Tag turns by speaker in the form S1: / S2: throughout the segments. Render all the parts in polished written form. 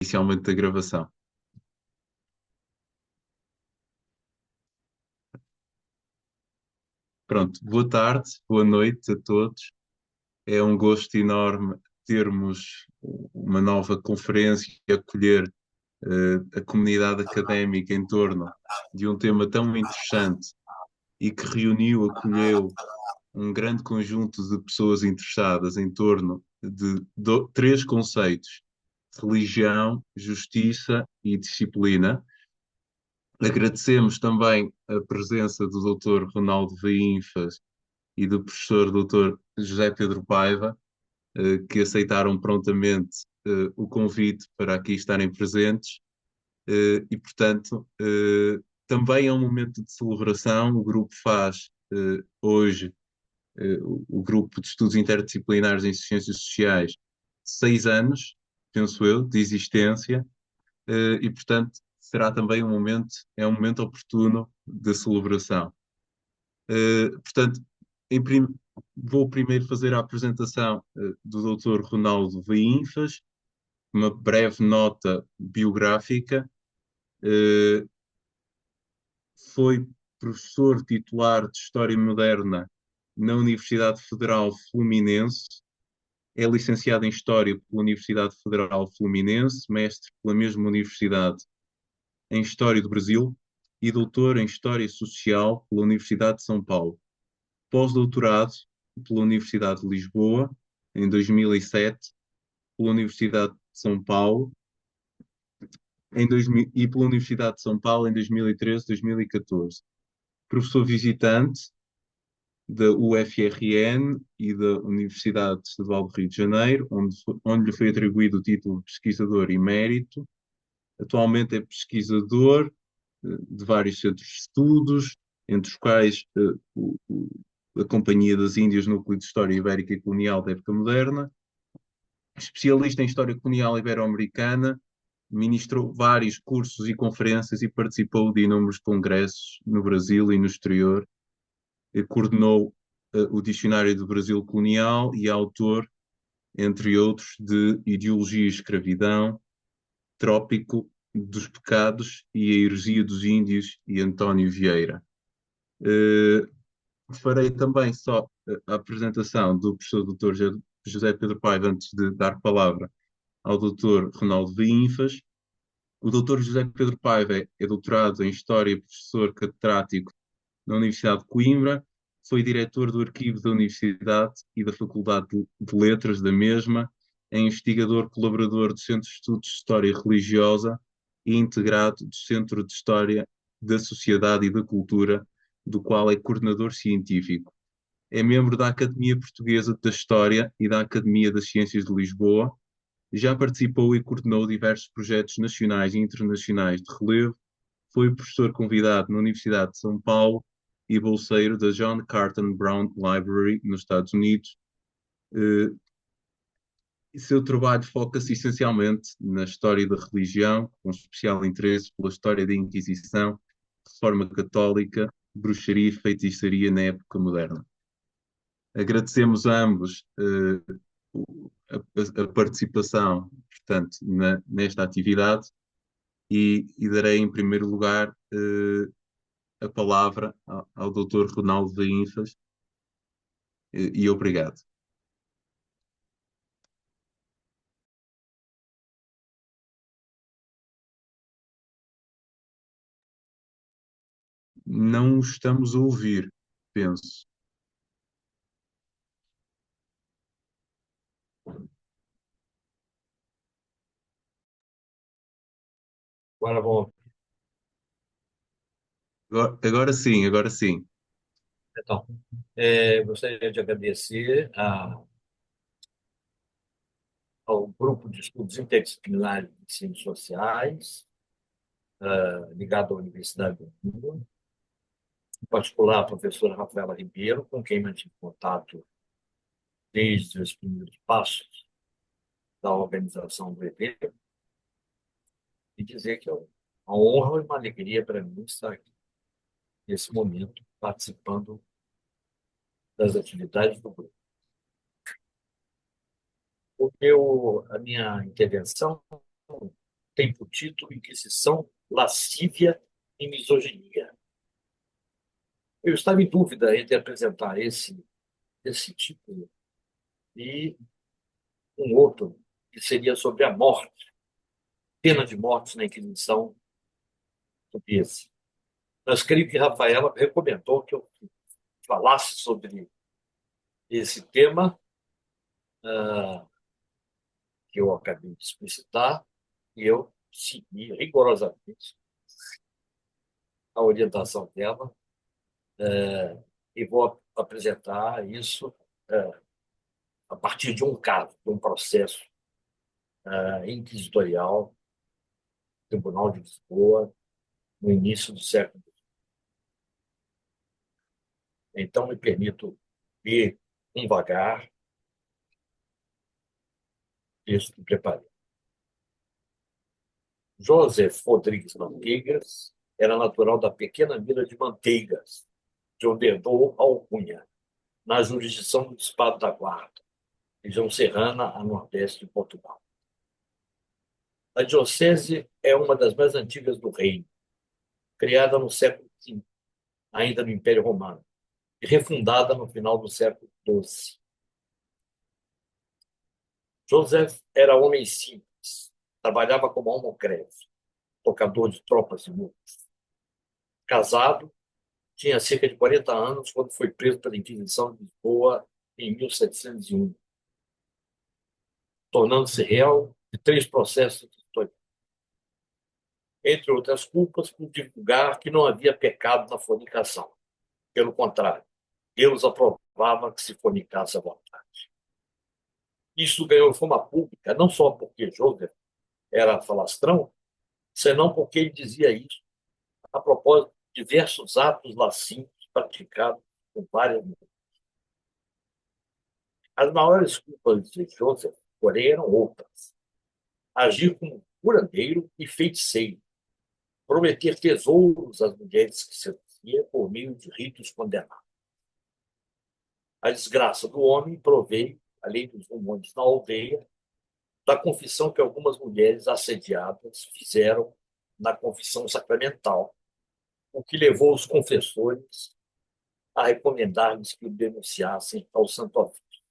S1: inicialmente da gravação. Pronto, boa tarde, boa noite a todos. É um gosto enorme termos uma nova conferência e acolher a comunidade académica em torno de um tema tão interessante e que reuniu, acolheu um grande conjunto de pessoas interessadas em torno de três conceitos: religião, justiça e disciplina. Agradecemos também a presença do Dr. Ronaldo Vaínfas e do professor Dr. José Pedro Paiva, que aceitaram prontamente o convite para aqui estarem presentes. E, portanto, também é um momento de celebração. O grupo faz hoje, o grupo de estudos interdisciplinares em ciências sociais, 6 anos, penso eu, de existência, e, portanto, será também é um momento oportuno de celebração. Portanto, em prim- vou primeiro fazer a apresentação do Dr. Ronaldo Vaínfas, uma breve nota biográfica. Eh, Foi professor titular de História Moderna na Universidade Federal Fluminense, é licenciado em História pela Universidade Federal Fluminense, mestre pela mesma universidade em História do Brasil e doutor em História Social pela Universidade de São Paulo. Pós-doutorado pela Universidade de Lisboa, em 2007, pela Universidade de São Paulo, e pela Universidade de São Paulo em 2013, 2014. Professor visitante da UFRN e da Universidade Estadual do Rio de Janeiro, onde lhe foi atribuído o título de pesquisador emérito. Atualmente é pesquisador de vários centros de estudos, entre os quais a Companhia das Índias, Núcleo de História Ibérica e Colonial da Época Moderna, especialista em História Colonial Ibero-Americana, ministrou vários cursos e conferências e participou de inúmeros congressos no Brasil e no exterior. Coordenou o Dicionário do Brasil Colonial e é autor, entre outros, de Ideologia e Escravidão, Trópico dos Pecados e a Heresia dos Índios e António Vieira. Farei também só a apresentação do professor Dr. José Pedro Paiva antes de dar palavra ao Dr. Ronaldo Vaínfas. O Dr. José Pedro Paiva é doutorado em História e professor catedrático na Universidade de Coimbra, foi diretor do Arquivo da Universidade e da Faculdade de Letras da mesma, é investigador colaborador do Centro de Estudos de História Religiosa e integrado do Centro de História da Sociedade e da Cultura, do qual é coordenador científico. É membro da Academia Portuguesa da História e da Academia das Ciências de Lisboa. Já participou e coordenou diversos projetos nacionais e internacionais de relevo. Foi professor convidado na Universidade de São Paulo e bolseiro da John Carton Brown Library, nos Estados Unidos. Seu trabalho foca-se essencialmente na história da religião, com especial interesse pela história da Inquisição, Reforma Católica, bruxaria e feitiçaria na época moderna. Agradecemos a ambos a participação, portanto, nesta atividade e darei em primeiro lugar a palavra ao Dr. Ronaldo Vaínfas e obrigado. Não estamos a ouvir, penso.
S2: Agora vou.
S1: Agora sim, agora sim.
S2: Então, gostaria de agradecer ao Grupo de Estudos Interdisciplinares de Ciências Sociais, ligado à Universidade do Rio, em particular a professora Rafaela Ribeiro, com quem mantive contato desde os primeiros passos da organização do evento, e dizer que é uma honra e uma alegria para mim estar aqui, nesse momento, participando das atividades do grupo. A minha intervenção tem por título Inquisição, Lascívia e Misoginia. Eu estava em dúvida entre apresentar esse título e um outro, que seria sobre a morte, pena de morte na Inquisição portuguesa. Mas creio que Rafaela recomendou que eu falasse sobre esse tema, que eu acabei de explicitar, e eu segui rigorosamente a orientação dela, e vou apresentar isso a partir de um caso, de um processo inquisitorial, Tribunal de Lisboa, no início do século. Então, me permito ler devagar o texto que preparei. José Rodrigues Manteigas era natural da pequena vila de Manteigas, de onde herdou a alcunha, na jurisdição do Distrito da Guarda, região serrana a nordeste de Portugal. A diocese é uma das mais antigas do reino, criada no século V, ainda no Império Romano, e refundada no final do século XII. José era homem simples, trabalhava como almocreve, tocador de tropas e mulas. Casado, tinha cerca de 40 anos quando foi preso pela Inquisição de Lisboa em 1701, tornando-se réu de 3 processos históricos. Entre outras culpas, por divulgar que não havia pecado na fornicação. Pelo contrário, Deus aprovava que se fornicasse à vontade. Isso ganhou fama pública, não só porque José era falastrão, senão porque ele dizia isso a propósito de diversos atos lascivos praticados por várias mulheres. As maiores culpas de José, porém, eram outras. Agir como curandeiro e feiticeiro, prometer tesouros às mulheres que seduzia por meio de ritos condenados. A desgraça do homem proveio, além dos rumores na aldeia, da confissão que algumas mulheres assediadas fizeram na confissão sacramental, o que levou os confessores a recomendar-lhes que o denunciassem ao Santo Ofício.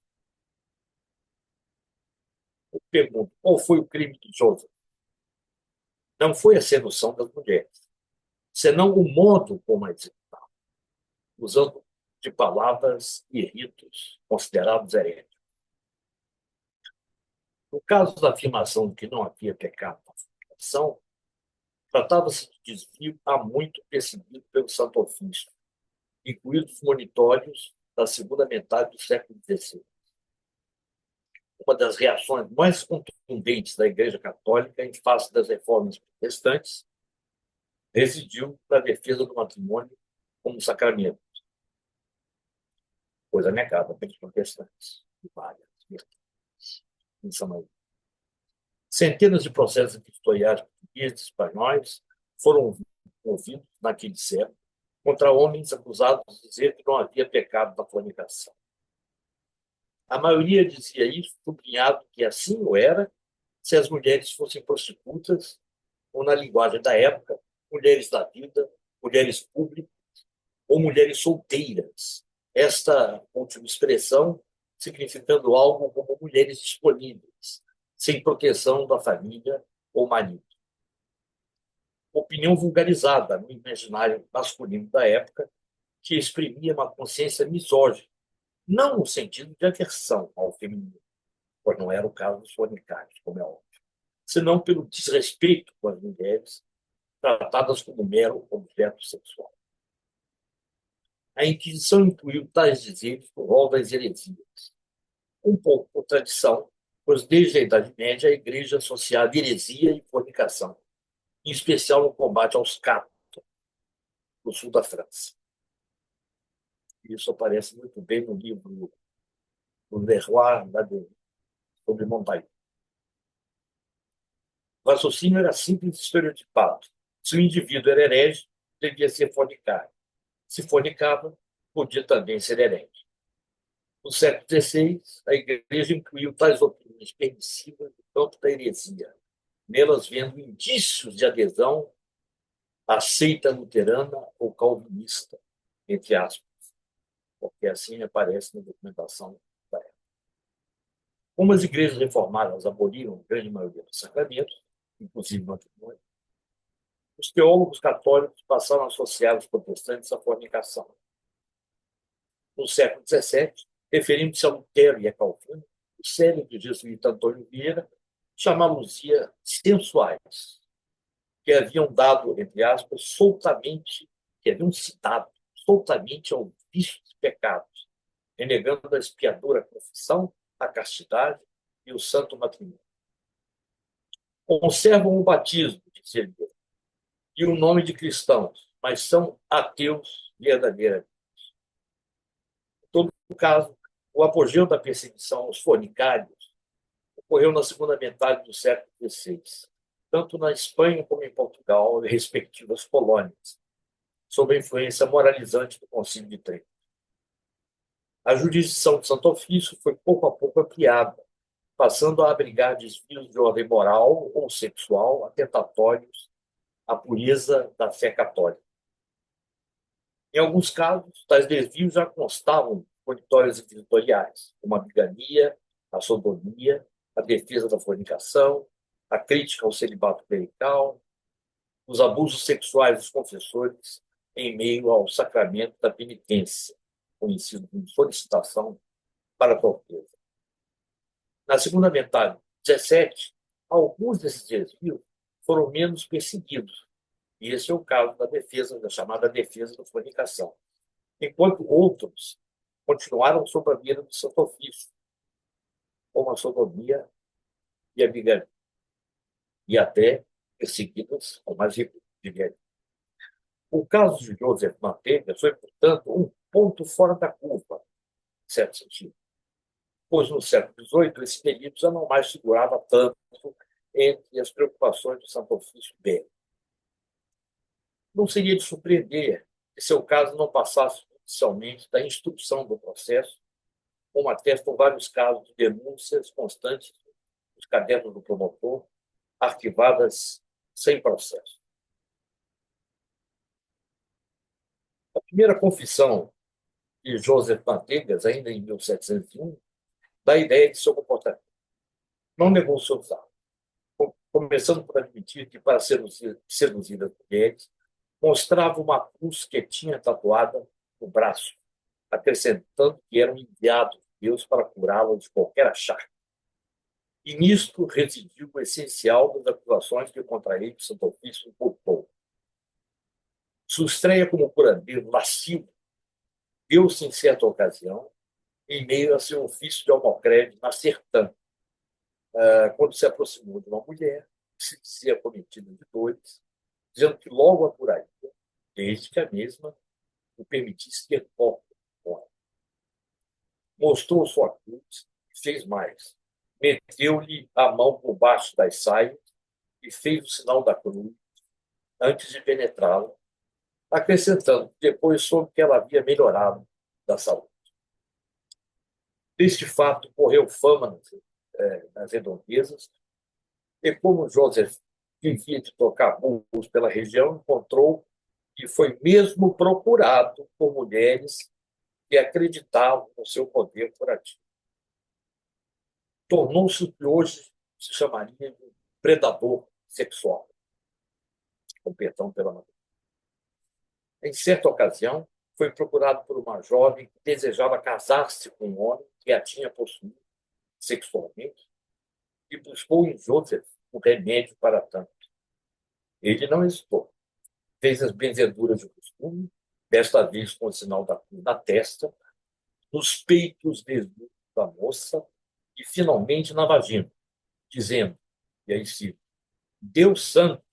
S2: Eu pergunto, qual foi o crime de Joseph? Não foi a sedução das mulheres, senão o modo como a executaram, usando de palavras e ritos considerados heréticos. No caso da afirmação de que não havia pecado na fornicação, tratava-se de desvio há muito percebido pelo Santo Ofício, incluídos os monitórios da segunda metade do século XVI. Uma das reações mais contundentes da Igreja Católica em face das reformas protestantes residiu na defesa do matrimônio como sacramento, coisa negada pelos protestantes de várias vertentes, em São Paulo. Centenas de processos inquisitoriais portugueses e espanhóis foram ouvidos naquele século contra homens acusados de dizer que não havia pecado na fornicação. A maioria dizia isso, sublinhado que assim o era se as mulheres fossem prostitutas, ou, na linguagem da época, mulheres da vida, mulheres públicas ou mulheres solteiras. Esta última expressão significando algo como mulheres disponíveis, sem proteção da família ou marido. Opinião vulgarizada no imaginário masculino da época, que exprimia uma consciência misógina, não no sentido de aversão ao feminino, pois não era o caso dos fornicários, como é óbvio, senão pelo desrespeito com as mulheres, tratadas como mero objeto sexual. A Inquisição incluiu tais dizeres no rol das heresias, um pouco por tradição, pois desde a Idade Média a Igreja associava heresia e fornicação, em especial no combate aos catos, no sul da França. Isso aparece muito bem no livro do Leroy Ladurie, sobre Montaigne. O raciocínio era simples e estereotipado. Se o indivíduo era herege, devia ser fornicário. Se fornicava, podia também ser herege. No século XVI, a Igreja incluiu tais opiniões permissivas no campo da heresia, nelas vendo indícios de adesão à seita luterana ou calvinista, entre aspas, porque assim aparece na documentação da época. Como as igrejas reformadas aboliram a grande maioria dos sacramentos, inclusive o matrimônio, os teólogos católicos passaram a associar os protestantes à fornicação. No século XVII, referindo-se a Lutero e a Calvino, o célebre jesuíta Antônio Vieira chamá-los-ia sensuais, que haviam dado, entre aspas, soltamente, que haviam citado soltamente ao vício dos pecados, renegando a expiadora confissão, a castidade e o santo matrimônio. Conservam o batismo, disse ele, e o nome de cristãos, mas são ateus verdadeiramente. Em todo caso, o apogeu da perseguição aos fornicários ocorreu na segunda metade do século XVI, tanto na Espanha como em Portugal e respectivas colônias, sob a influência moralizante do Concílio de Trento. A jurisdição de Santo Ofício foi pouco a pouco ampliada, passando a abrigar desvios de ordem moral ou sexual atentatórios à pureza da fé católica. Em alguns casos, tais desvios já constavam punitórias inquisitoriais, como a bigamia, a sodomia, a defesa da fornicação, a crítica ao celibato clerical, os abusos sexuais dos confessores em meio ao sacramento da penitência, conhecido como solicitação para a torpeza. Na segunda metade do 17, alguns desses desvios foram menos perseguidos, e esse é o caso da defesa, da chamada defesa da fornicação, enquanto outros continuaram sob a mira do Santo Ofício, como a sodomia e a bigamia, e até perseguidas com mais rigor, diria. O caso de Joseph Manteiga foi, portanto, um ponto fora da curva, em certo sentido, pois no século XVIII esse delito já não mais figurava tanto entre as preocupações do Santo Ofício bélico. Não seria de surpreender que seu caso não passasse inicialmente da instrução do processo, como atestam vários casos de denúncias constantes nos cadernos do promotor, arquivadas sem processo. A primeira confissão de Joseph Manteigas, ainda em 1701, dá a ideia de seu comportamento. Não negou seus atos, começando por admitir que, para seduzir as mulheres, mostrava uma cruz que tinha tatuada no braço, acrescentando que era um enviado de Deus para curá-la de qualquer achaque. E nisto residiu o essencial das acusações que contra ele o Santo Ofício imputou. Sua estreia como curandeiro lascivo deu-se em certa ocasião em meio a seu ofício de almocreve na Sertã, quando se aproximou de uma mulher que se dizia cometida de dores, dizendo que logo a curaria, desde que a mesma o permitisse ter toque com ela. Mostrou sua cruz e fez mais. Meteu-lhe a mão por baixo das saias e fez o sinal da cruz antes de penetrá-la, acrescentando que depois soube que ela havia melhorado da saúde. Deste fato correu fama nas redondezas, e como Joseph vivia de tocar burros pela região, encontrou e foi mesmo procurado por mulheres que acreditavam no seu poder curativo. Tornou-se o que hoje se chamaria de predador sexual, com perdão pela natureza. Em certa ocasião, foi procurado por uma jovem que desejava casar-se com um homem que a tinha possuído sexualmente e buscou em Joseph o remédio para tanto. Ele não hesitou. Fez as benzeduras de costume, desta vez com o sinal da cruz na testa, nos peitos desnudos da moça e, finalmente, na vagina, dizendo, e aí cito, Deus Santo,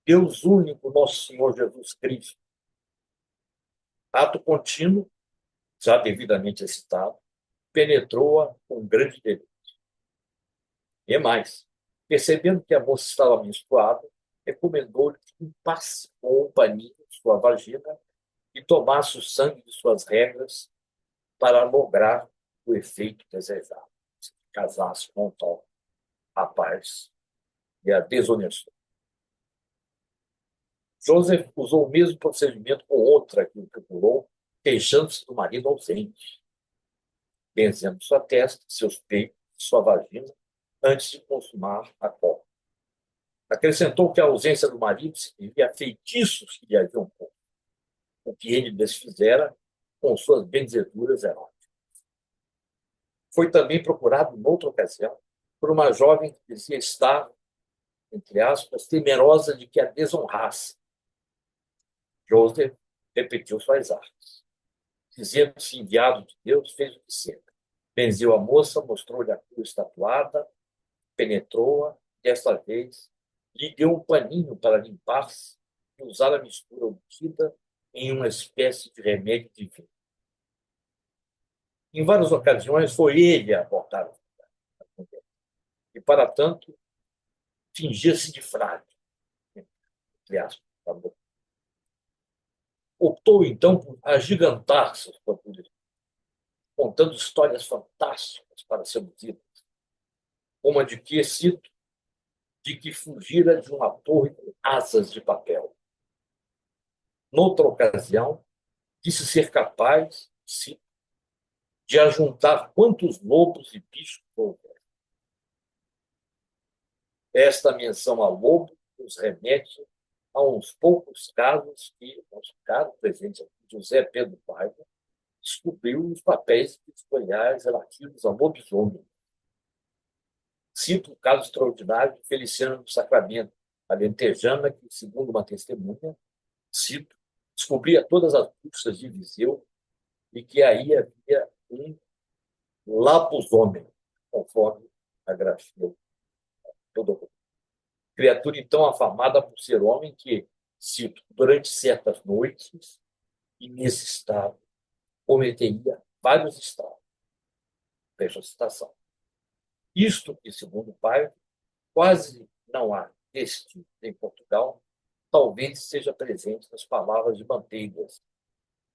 S2: Deus único, nosso Senhor Jesus Cristo. Ato contínuo, já devidamente excitado, penetrou-a com grande delícia. E mais, percebendo que a moça estava menstruada, recomendou-lhe que limpasse com um paninho sua vagina e tomasse o sangue de suas regras para lograr o efeito desejado. Se casasse com o tal rapaz e a desonestou. Joseph usou o mesmo procedimento com outra que o procurou, queixando-se do marido ausente, benzendo sua testa, seus peitos, sua vagina, antes de consumar a cobra. Acrescentou que a ausência do marido se devia a feitiços que lhe haviam posto, o que ele desfizera com suas benzeduras eróticas. Foi também procurado, noutra ocasião, por uma jovem que dizia estar, entre aspas, temerosa de que a desonrasse. Joseph repetiu suas artes. Dizendo-se enviado de Deus, fez o que sempre. Benzeu a moça, mostrou-lhe a cruz estatuada, penetrou-a, desta vez lhe deu um paninho para limpar-se e usar a mistura obtida em uma espécie de remédio divino. Em várias ocasiões foi ele a abordar a mulher, e, para tanto, fingia-se de frade, entre aspas. Optou, então, por agigantar seus poderes, contando histórias fantásticas para seduzir, como a de que cito, de que fugira de uma torre com asas de papel. Noutra ocasião, disse ser capaz, cito, de ajuntar quantos lobos e bichos houver. Esta menção a lobo nos remete a uns poucos casos que, nosso caro presidente José Pedro Paiva descobriu os papéis pictoriais relativos ao lobisomem. Cito o caso extraordinário de Feliciano do Sacramento, a lentejana que, segundo uma testemunha, cito, descobria todas as bruxas de Viseu e que aí havia um lapusomem, conforme a grafia do documento. Criatura, então, afamada por ser homem que, cito, durante certas noites, e nesse estado, cometeria vários estragos. Fecha a citação. Isto que, segundo o pai, quase não há deste em Portugal, talvez seja presente nas palavras de Manteigas,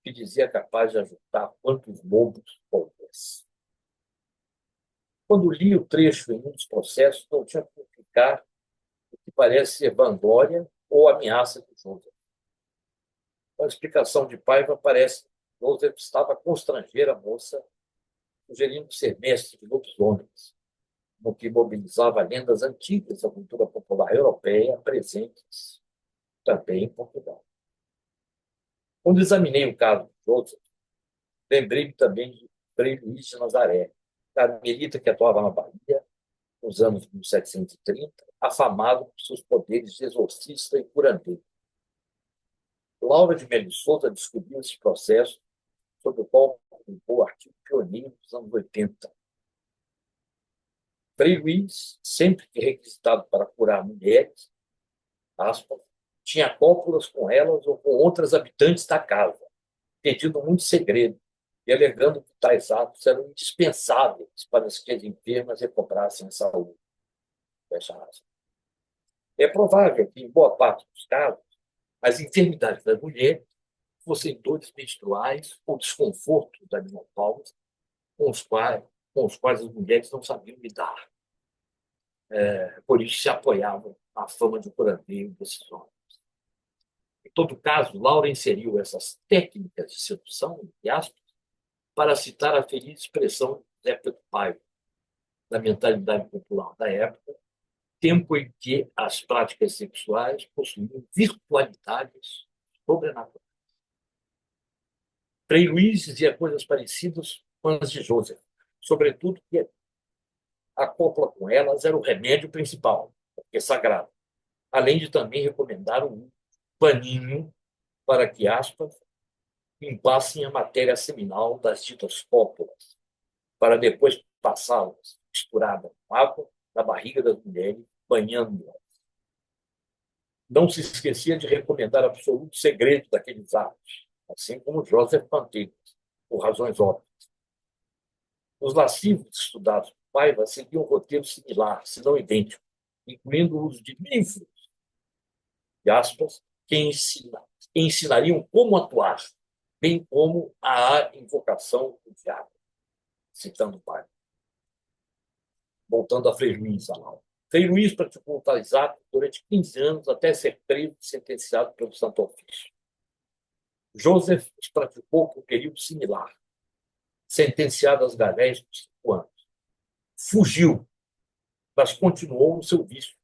S2: que dizia capaz de ajudar quantos lobos houvesse. Quando li o trecho em um dos processos, não tinha como ficar o que parece ser vanglória ou ameaça de Joseph. A explicação de Paiva parece que Joseph estava a constranger a moça, sugerindo ser mestre de lobisomens, no que mobilizava lendas antigas da cultura popular europeia presentes também em Portugal. Quando examinei o caso de Joseph, lembrei-me também de Frei Luís de Nazaré, carmelita que atuava na Bahia nos anos 1730, afamado por seus poderes de exorcista e curandeiro. Laura de Melo Souza descobriu esse processo, sobre o qual publicou o artigo pioneiro dos anos 80. Frei Luís, sempre que requisitado para curar mulheres, aspas, tinha cópulas com elas ou com outras habitantes da casa, pedindo muito segredo e alegando que tais atos eram indispensáveis para que as enfermas recobrassem a saúde. Fecha aspas. É provável que, em boa parte dos casos, as enfermidades das mulheres fossem dores menstruais ou desconforto da menopausa, com os quais as mulheres não sabiam lidar. Por isso se apoiavam na fama de curandeiro desses homens. Em todo caso, Laura inseriu essas técnicas de sedução, entre aspas, para citar a feliz expressão de Zé Pedro Paiva, da mentalidade popular da época, tempo em que as práticas sexuais possuíam virtualidades sobrenaturais. Frei Luís dizia coisas parecidas com as de Joseph, sobretudo que a cópula com elas era o remédio principal, porque é sagrado, além de também recomendar um paninho para que, aspas, limpassem a matéria seminal das ditas cópulas, para depois passá-las, misturada com água, na barriga das mulheres, banhando-as. Não se esquecia de recomendar absoluto segredo daqueles atos, assim como Joseph Panteiros, por razões óbvias. Os lascivos estudados por Paiva seguiam um roteiro similar, se não idêntico, incluindo o uso de livros, de aspas, que ensinariam como atuar, bem como a invocação do diabo, citando Paiva. Voltando a Frei Luís, Frei Luís praticou tais atos durante 15 anos, até ser preso e sentenciado pelo Santo Ofício. Joseph os praticou por período similar, sentenciado às galés por 5 anos. Fugiu, mas continuou no seu vício.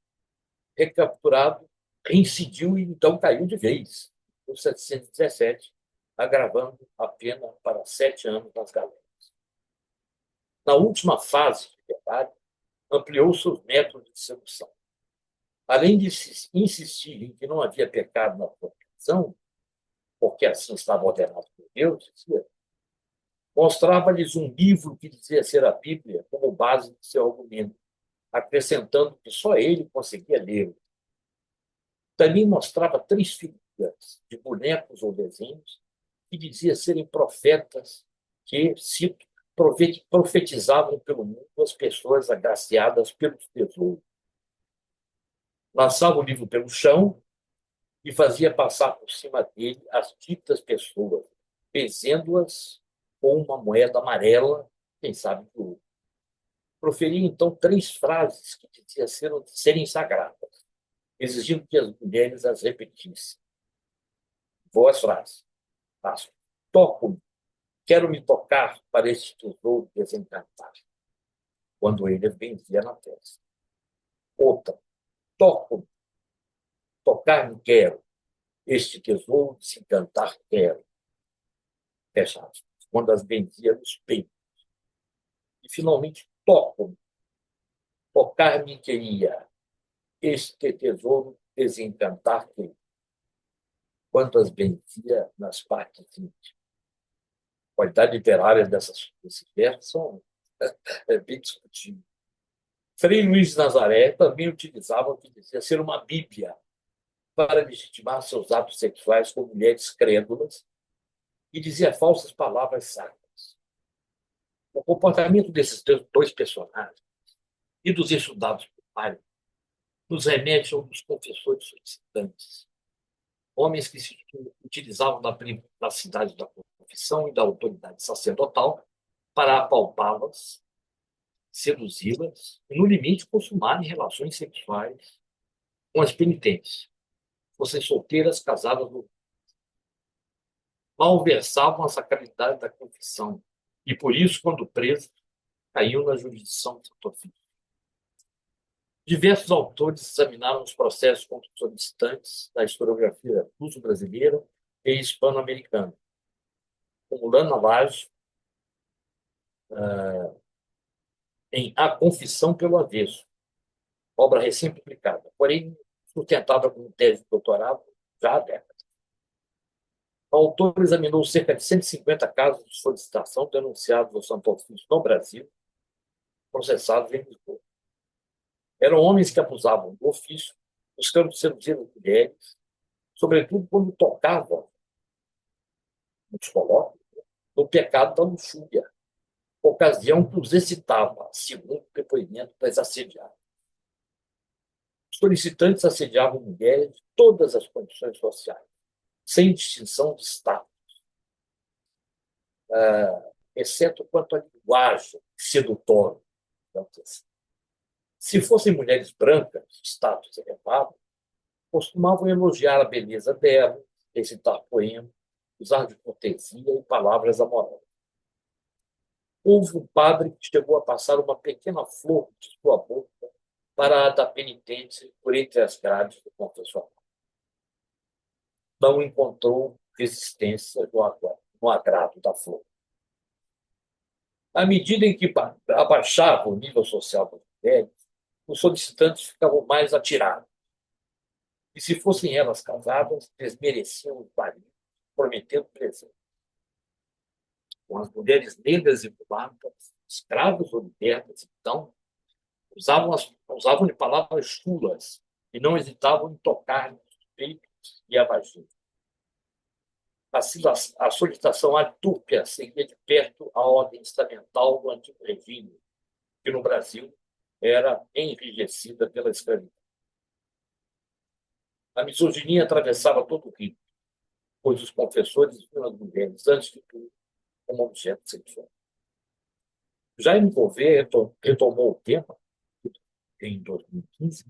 S2: Recapturado, reincidiu e então caiu de vez, em 717, agravando a pena para 7 anos nas galés. Na última fase de liberdade, ampliou seus métodos de sedução. Além de insistir em que não havia pecado na fornicação, porque assim estava ordenado por Deus, dizia, mostrava-lhes um livro que dizia ser a Bíblia como base de seu argumento, acrescentando que só ele conseguia ler. Também mostrava 3 figuras de bonecos ou desenhos que dizia serem profetas que, cito, profetizavam pelo mundo as pessoas agraciadas pelos tesouros. Lançava o livro pelo chão e fazia passar por cima dele as ditas pessoas, benzendo-as com uma moeda amarela, quem sabe de ouro. Proferia, então, 3 frases que diziam serem sagradas, exigindo que as mulheres as repetissem. Boas frases. Toco-me, quero me tocar para este tesouro desencantar, quando ele benzia na testa. Outra, toco-me, tocar-me quero, este tesouro desencantar quero. Fecha aspas. Quando as benzia nos peitos. E, finalmente, toco-me, tocar-me queria, este tesouro desencantar queria. Quando as benzia nas partes íntimas. A qualidade literária desses versos são bem discutível. Frei Luís de Nazaré também utilizava o que dizia ser uma bíblia para legitimar seus atos sexuais com mulheres crédulas e dizia falsas palavras sacras. O comportamento desses 2 personagens e dos estudados por Mário nos remete a um dos confessores solicitantes, homens que se utilizavam da privacidade da confissão e da autoridade sacerdotal para apalpá-las, seduzi-las e, no limite, consumarem relações sexuais com as penitentes, fossem solteiras, casadas ou malversavam a sacralidade da confissão e, por isso, quando presos, caíam na jurisdição de Santo Ofício. Diversos autores examinaram os processos contra os solicitantes da historiografia luso-brasileira e hispano-americana, como Lana Lage, em A Confissão pelo Avesso, obra recém-publicada, porém sustentada como tese de doutorado já há décadas. O autor examinou cerca de 150 casos de solicitação denunciados ao Santo Ofício no Brasil, processados em Lisboa. Eram homens que abusavam do ofício, buscando seduzir as mulheres, sobretudo quando tocavam, nos colocam, no pecado da luxúria, ocasião que os excitava, segundo o depoimento das assediadas. Os solicitantes assediavam mulheres de todas as condições sociais, sem distinção de status, exceto quanto à linguagem sedutora. Se fossem mulheres brancas, de status elevado, costumavam elogiar a beleza dela, recitar poemas, usar de cortesia e palavras amorosas. Houve um padre que chegou a passar uma pequena flor de sua boca para a da penitente por entre as grades do confessionário. Não encontrou resistência no agrado da flor. À medida em que abaixava o nível social das mulheres, os solicitantes ficavam mais atirados. E, se fossem elas casadas, desmereciam os maridos, prometendo presente. Com as mulheres negras e mulatas, escravos ou libertas, então, usavam-lhe palavras chulas e não hesitavam em tocar nos peitos e a vagina. Assim, a solicitação adúpia seguia de perto a ordem estamental do antigo regime, que no Brasil era enrijecida pela escravidão. A misoginia atravessava todo o rito, pois os confessores viam as mulheres, antes de tudo, como objeto sexual. Jaime Gouveia retomou o tema, em 2015,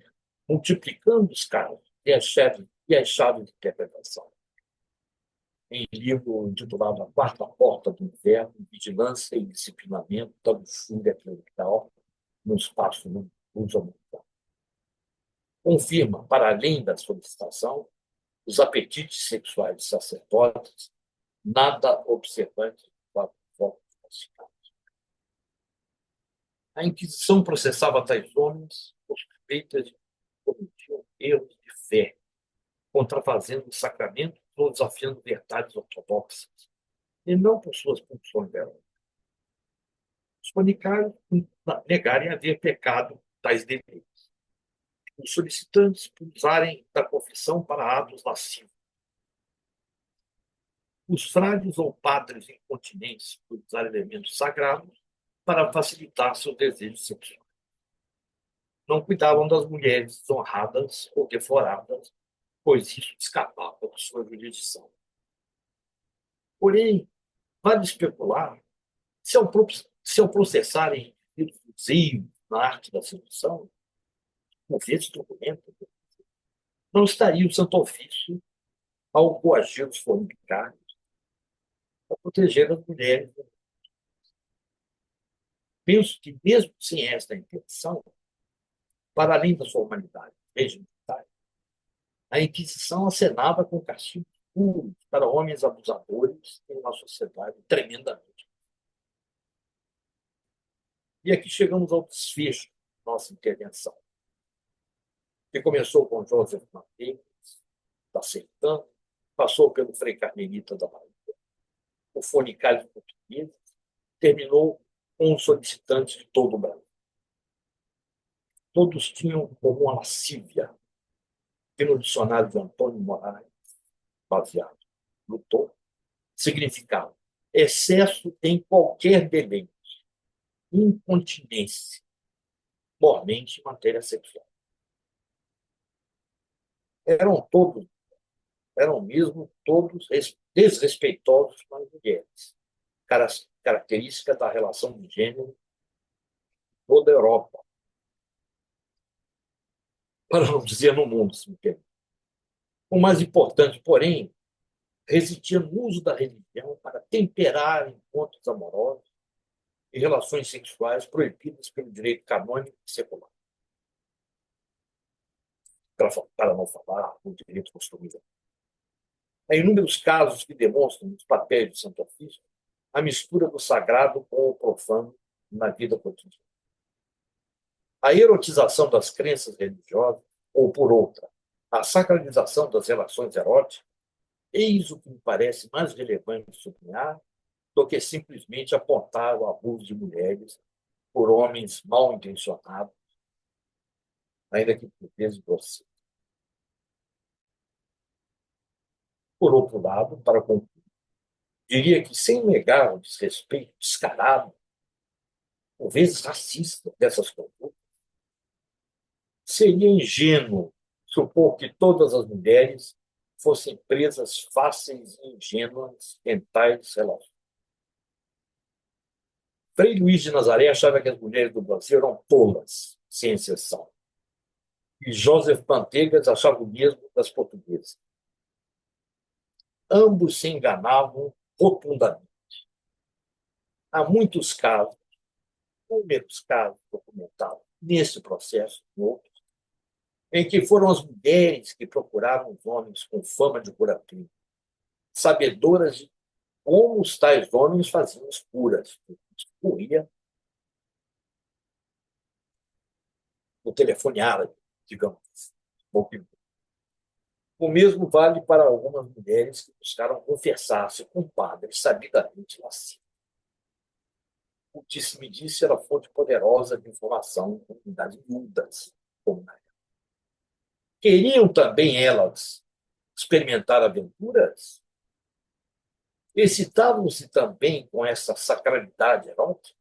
S2: multiplicando os casos e as chaves de interpretação. Em livro intitulado A Quarta Porta do Inferno, Vigilância e Disciplinamento da Luxúria Clerical no Espaço Luso-Americano. Confirma, para além da solicitação, os apetites sexuais de sacerdotes, nada observantes do voto classificado. A Inquisição processava tais homens por suspeitas de que cometiam erros de fé, contrafazendo o sacramento ou desafiando verdades ortodoxas, e não por suas funções verônicas. Os panicários negarem haver pecado tais deveres. Os solicitantes por usarem da confissão para atos lascivos. Os frades ou padres incontinentes por usar elementos sagrados para facilitar seus desejos sexuais. Não cuidavam das mulheres desonradas ou defloradas, pois isso escapava de sua jurisdição. Porém, vale especular se ao processarem indivíduos na arte da sedução, com esse documento, não estaria o Santo Ofício ao coagir os fornicários para proteger as mulheres. Penso que, mesmo sem esta intenção, para além da sua humanidade regimental, a Inquisição acenava com castigos puros para homens abusadores em uma sociedade tremendamente. E aqui chegamos ao desfecho da nossa intervenção, que começou com Joseph Manteigas, da Sertã, passou pelo Frei Carmelita da Bahia, o fornicário português, terminou com os solicitantes de todo o Brasil. Todos tinham como uma lascívia, que no dicionário de Antônio Moraes, baseado no Tom, significava excesso em qualquer deleite, incontinência, mormente em matéria sexual. Eram mesmo todos desrespeitosos com as mulheres, característica da relação de gênero toda a Europa, para não dizer no mundo, se me permite. O mais importante, porém, residia no uso da religião para temperar encontros amorosos e relações sexuais proibidas pelo direito canônico e secular. Para não falar do direito costumeiro. Há inúmeros casos que demonstram os papéis do Santo Ofício a mistura do sagrado com o profano na vida cotidiana. A erotização das crenças religiosas, ou, por outra, a sacralização das relações eróticas, eis o que me parece mais relevante sublinhar do que simplesmente apontar o abuso de mulheres por homens mal intencionados, ainda que por vezes grosseiros. Por outro lado, para concluir, diria que, sem negar o desrespeito descarado, por vezes racista, dessas condutas, seria ingênuo supor que todas as mulheres fossem presas fáceis e ingênuas em tais relações. Frei Luís de Nazaré achava que as mulheres do Brasil eram tolas, sem exceção. E Joseph Manteigas achava o mesmo das portuguesas. Ambos se enganavam rotundamente. Há muitos casos, inúmeros casos documentados nesse processo, em outros, em que foram as mulheres que procuraram os homens com fama de curatriz, sabedoras de como os tais homens faziam as curas. Corria no telefone árabe, digamos assim. O mesmo vale para algumas mulheres que buscaram confessar-se com padres sabidamente lascivos. O disse-me-disse era fonte poderosa de informação em comunidades miúdas, como na época. Queriam também elas experimentar aventuras? Excitavam-se também com essa sacralidade erótica?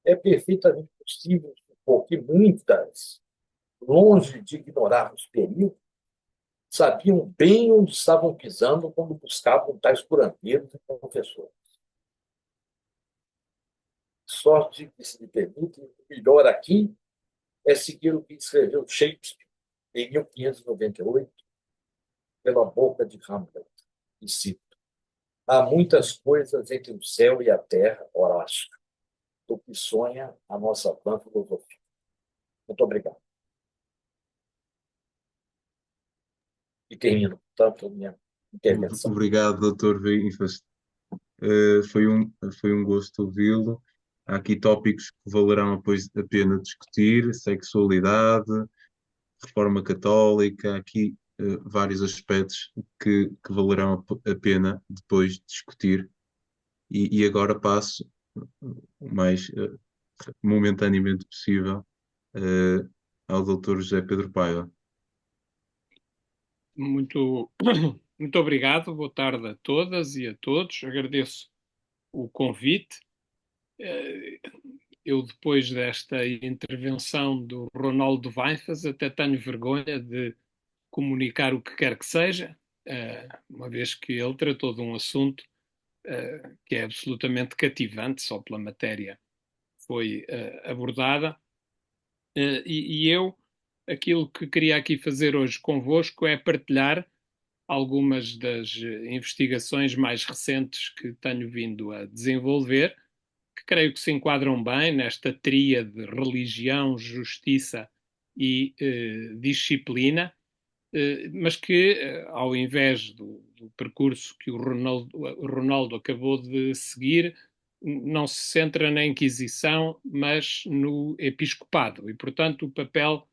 S2: É perfeitamente possível supor que muitas, longe de ignorar os perigos, sabiam bem onde estavam pisando quando buscavam tais curandeiros e confessores. sorte que se me permite, o melhor aqui é seguir o que escreveu Shakespeare em 1598, pela boca de Hamlet, e cito: há muitas coisas entre o céu e a terra, Horácio, do que sonha a nossa vã filosofia. Muito obrigado. E termino, portanto, a minha intervenção.
S1: Obrigado, doutor Vinfas. Foi um gosto ouvi-lo. Há aqui tópicos que valerão depois a pena discutir: sexualidade, reforma católica, há aqui vários aspectos que valerão a pena depois discutir. E agora passo o mais momentaneamente possível eh, ao doutor José Pedro Paiva.
S3: Muito, muito obrigado, boa tarde a todas e a todos. Agradeço o convite. Eu, depois desta intervenção do Ronaldo Weinfels, até tenho vergonha de comunicar o que quer que seja, uma vez que ele tratou de um assunto que é absolutamente cativante, só pela matéria foi abordada. E eu, aquilo que queria aqui fazer hoje convosco é partilhar algumas das investigações mais recentes que tenho vindo a desenvolver, que creio que se enquadram bem nesta tríade religião, justiça e disciplina, mas que, ao invés do percurso que o Ronaldo acabou de seguir, não se centra na Inquisição, mas no episcopado. E, portanto, o papel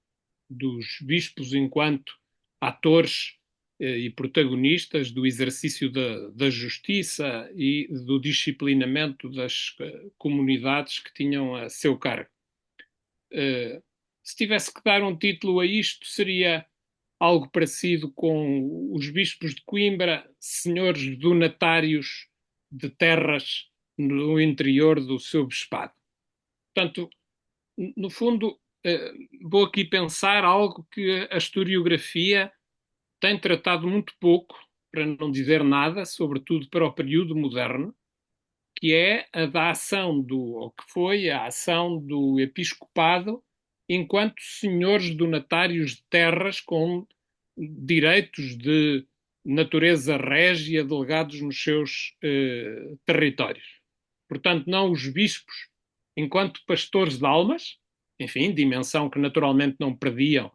S3: dos bispos enquanto atores e protagonistas do exercício da justiça e do disciplinamento das comunidades que tinham a seu cargo. Se tivesse que dar um título a isto, seria algo parecido com os bispos de Coimbra, senhores donatários de terras no interior do seu bispado. Portanto, no fundo, vou aqui pensar algo que a historiografia tem tratado muito pouco, para não dizer nada, sobretudo para o período moderno, que é a da ação ou que foi a ação do episcopado enquanto senhores donatários de terras com direitos de natureza régia delegados nos seus territórios. Portanto, não os bispos enquanto pastores de almas, enfim, dimensão que naturalmente não perdiam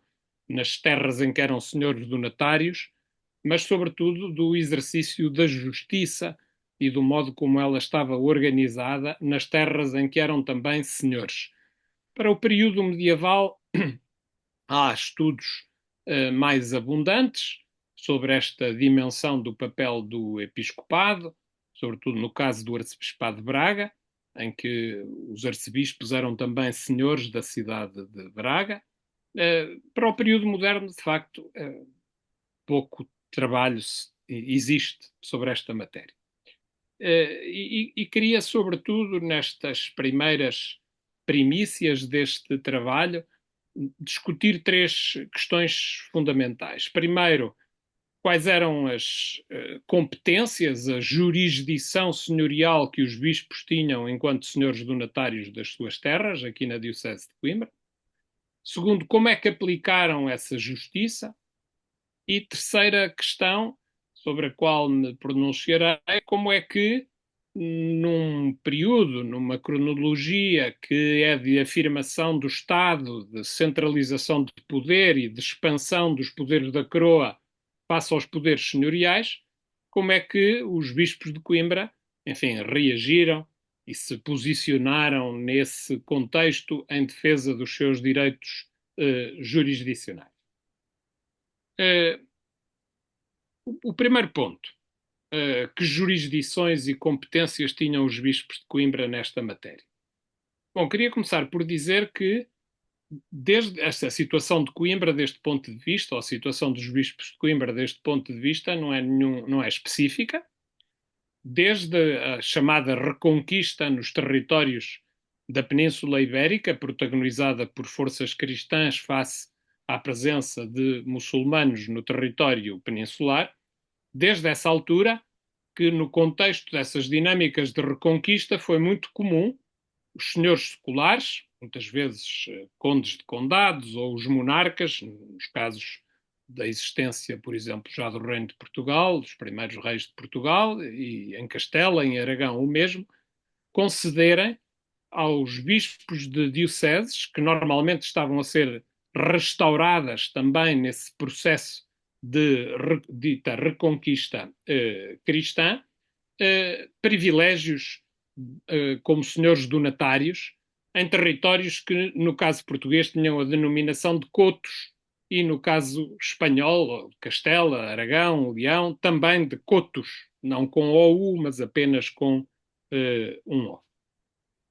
S3: nas terras em que eram senhores donatários, mas sobretudo do exercício da justiça e do modo como ela estava organizada nas terras em que eram também senhores. Para o período medieval, há estudos mais abundantes sobre esta dimensão do papel do episcopado, sobretudo no caso do arcebispado de Braga, em que os arcebispos eram também senhores da cidade de Braga. Para o período moderno, de facto, pouco trabalho existe sobre esta matéria. E queria, sobretudo, nestas primeiras primícias deste trabalho, discutir três questões fundamentais. Primeiro, quais eram as competências, a jurisdição senhorial que os bispos tinham enquanto senhores donatários das suas terras, aqui na Diocese de Coimbra. Segundo, como é que aplicaram essa justiça? E terceira questão, sobre a qual me pronunciarei, como é que, num período, numa cronologia que é de afirmação do Estado, de centralização de poder e de expansão dos poderes da coroa face aos poderes senhoriais, como é que os bispos de Coimbra, enfim, reagiram e se posicionaram nesse contexto em defesa dos seus direitos jurisdicionais. O primeiro ponto, que jurisdições e competências tinham os bispos de Coimbra nesta matéria? Bom, queria começar por dizer que, desde esta situação de Coimbra, deste ponto de vista, ou a situação dos bispos de Coimbra, deste ponto de vista, não é específica. Desde a chamada reconquista nos territórios da Península Ibérica, protagonizada por forças cristãs face à presença de muçulmanos no território peninsular, desde essa altura, que no contexto dessas dinâmicas de reconquista foi muito comum os senhores seculares, muitas vezes condes de condados, ou os monarcas, nos casos da existência, por exemplo, já do Reino de Portugal, dos primeiros reis de Portugal, e em Castela, em Aragão, o mesmo, concederem aos bispos de dioceses, que normalmente estavam a ser restauradas também nesse processo de dita reconquista cristã, privilégios como senhores donatários em territórios que, no caso português, tinham a denominação de cotos, e no caso espanhol, Castela, Aragão, Leão, também de cotos, não com OU, mas apenas com um O.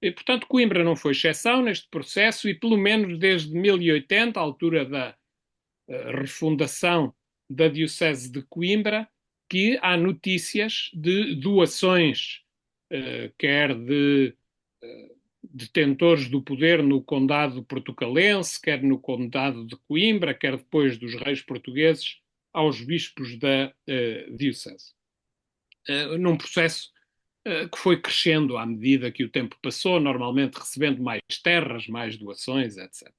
S3: E, portanto, Coimbra não foi exceção neste processo, e pelo menos desde 1080, a altura da refundação da Diocese de Coimbra, que há notícias de doações, quer de detentores do poder no condado portucalense, quer no condado de Coimbra, quer depois dos reis portugueses, aos bispos da Diocese. Num processo que foi crescendo à medida que o tempo passou, normalmente recebendo mais terras, mais doações, etc.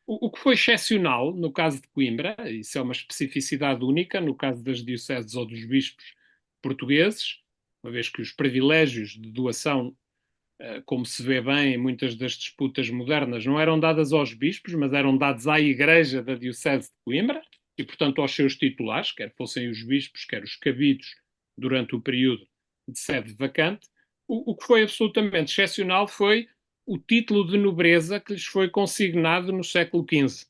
S3: O que foi excepcional no caso de Coimbra, isso é uma especificidade única no caso das dioceses ou dos bispos portugueses, uma vez que os privilégios de doação, como se vê bem em muitas das disputas modernas, não eram dadas aos bispos, mas eram dados à Igreja da Diocese de Coimbra e, portanto, aos seus titulares, quer fossem os bispos, quer os cabidos, durante o período de sede vacante. O que foi absolutamente excepcional foi o título de nobreza que lhes foi consignado no século XV.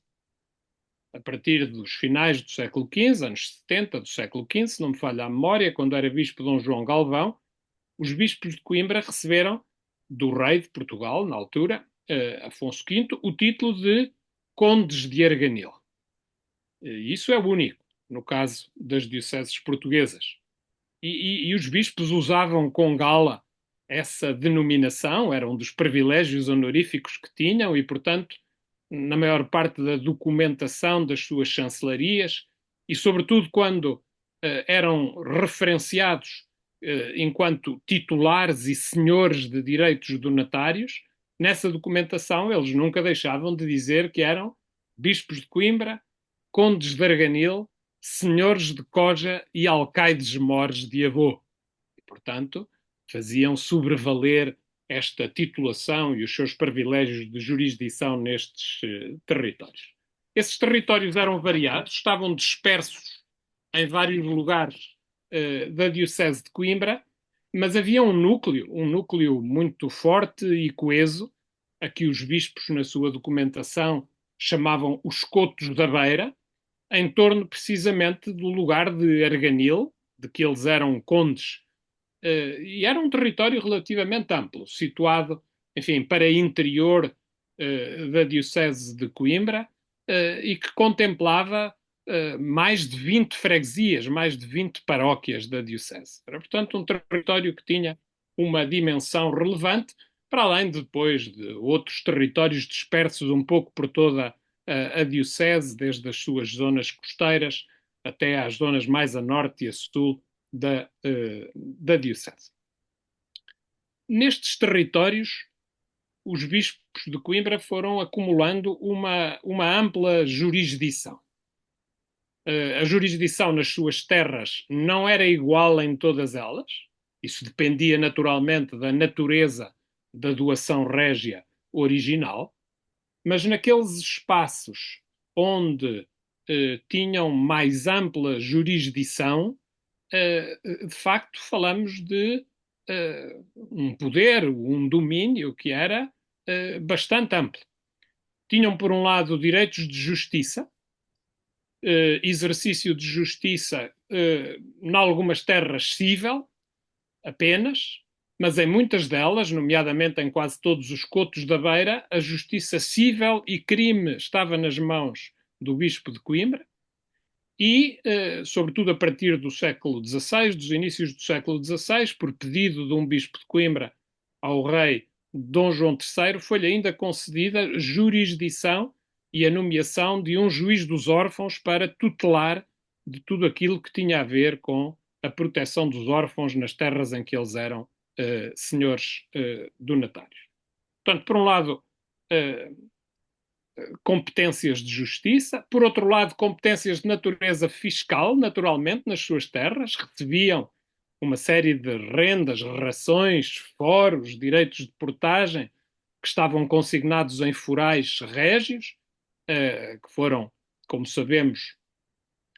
S3: A partir dos finais do século XV, anos 70 do século XV, se não me falha a memória, quando era bispo Dom João Galvão, os bispos de Coimbra receberam do rei de Portugal, na altura, Afonso V, o título de condes de Arganil. Isso é único no caso das dioceses portuguesas. E os bispos usavam com gala essa denominação, era um dos privilégios honoríficos que tinham, e, portanto, na maior parte da documentação das suas chancelarias, e sobretudo quando eram referenciados enquanto titulares e senhores de direitos donatários, nessa documentação eles nunca deixavam de dizer que eram bispos de Coimbra, condes de Arganil, senhores de Coja e alcaides-mores de Avô. E, portanto, faziam sobrevaler esta titulação e os seus privilégios de jurisdição nestes territórios. Esses territórios eram variados, estavam dispersos em vários lugares da Diocese de Coimbra, mas havia um núcleo muito forte e coeso, a que os bispos, na sua documentação, chamavam os Cotos da Beira, em torno precisamente do lugar de Arganil, de que eles eram condes, e era um território relativamente amplo, situado, enfim, para interior da Diocese de Coimbra, e que contemplava mais de 20 freguesias, mais de 20 paróquias da Diocese. Era, portanto, um território que tinha uma dimensão relevante, para além de, depois de outros territórios dispersos um pouco por toda a Diocese, desde as suas zonas costeiras até às zonas mais a norte e a sul da Diocese. Nestes territórios, os bispos de Coimbra foram acumulando uma ampla jurisdição. A jurisdição nas suas terras não era igual em todas elas. Isso dependia naturalmente da natureza da doação régia original, mas naqueles espaços onde tinham mais ampla jurisdição, de facto falamos de um poder, um domínio que era bastante amplo. Tinham, por um lado, direitos de justiça, exercício de justiça em algumas terras cível apenas, mas em muitas delas, nomeadamente em quase todos os cotos da Beira, a justiça cível e crime estava nas mãos do bispo de Coimbra e, sobretudo a partir do século XVI, dos inícios do século XVI, por pedido de um bispo de Coimbra ao rei Dom João III, foi-lhe ainda concedida jurisdição e a nomeação de um juiz dos órfãos para tutelar de tudo aquilo que tinha a ver com a proteção dos órfãos nas terras em que eles eram senhores donatários. Portanto, por um lado, competências de justiça, por outro lado, competências de natureza fiscal, naturalmente, nas suas terras, recebiam uma série de rendas, rações, foros, direitos de portagem, que estavam consignados em forais régios, que foram, como sabemos,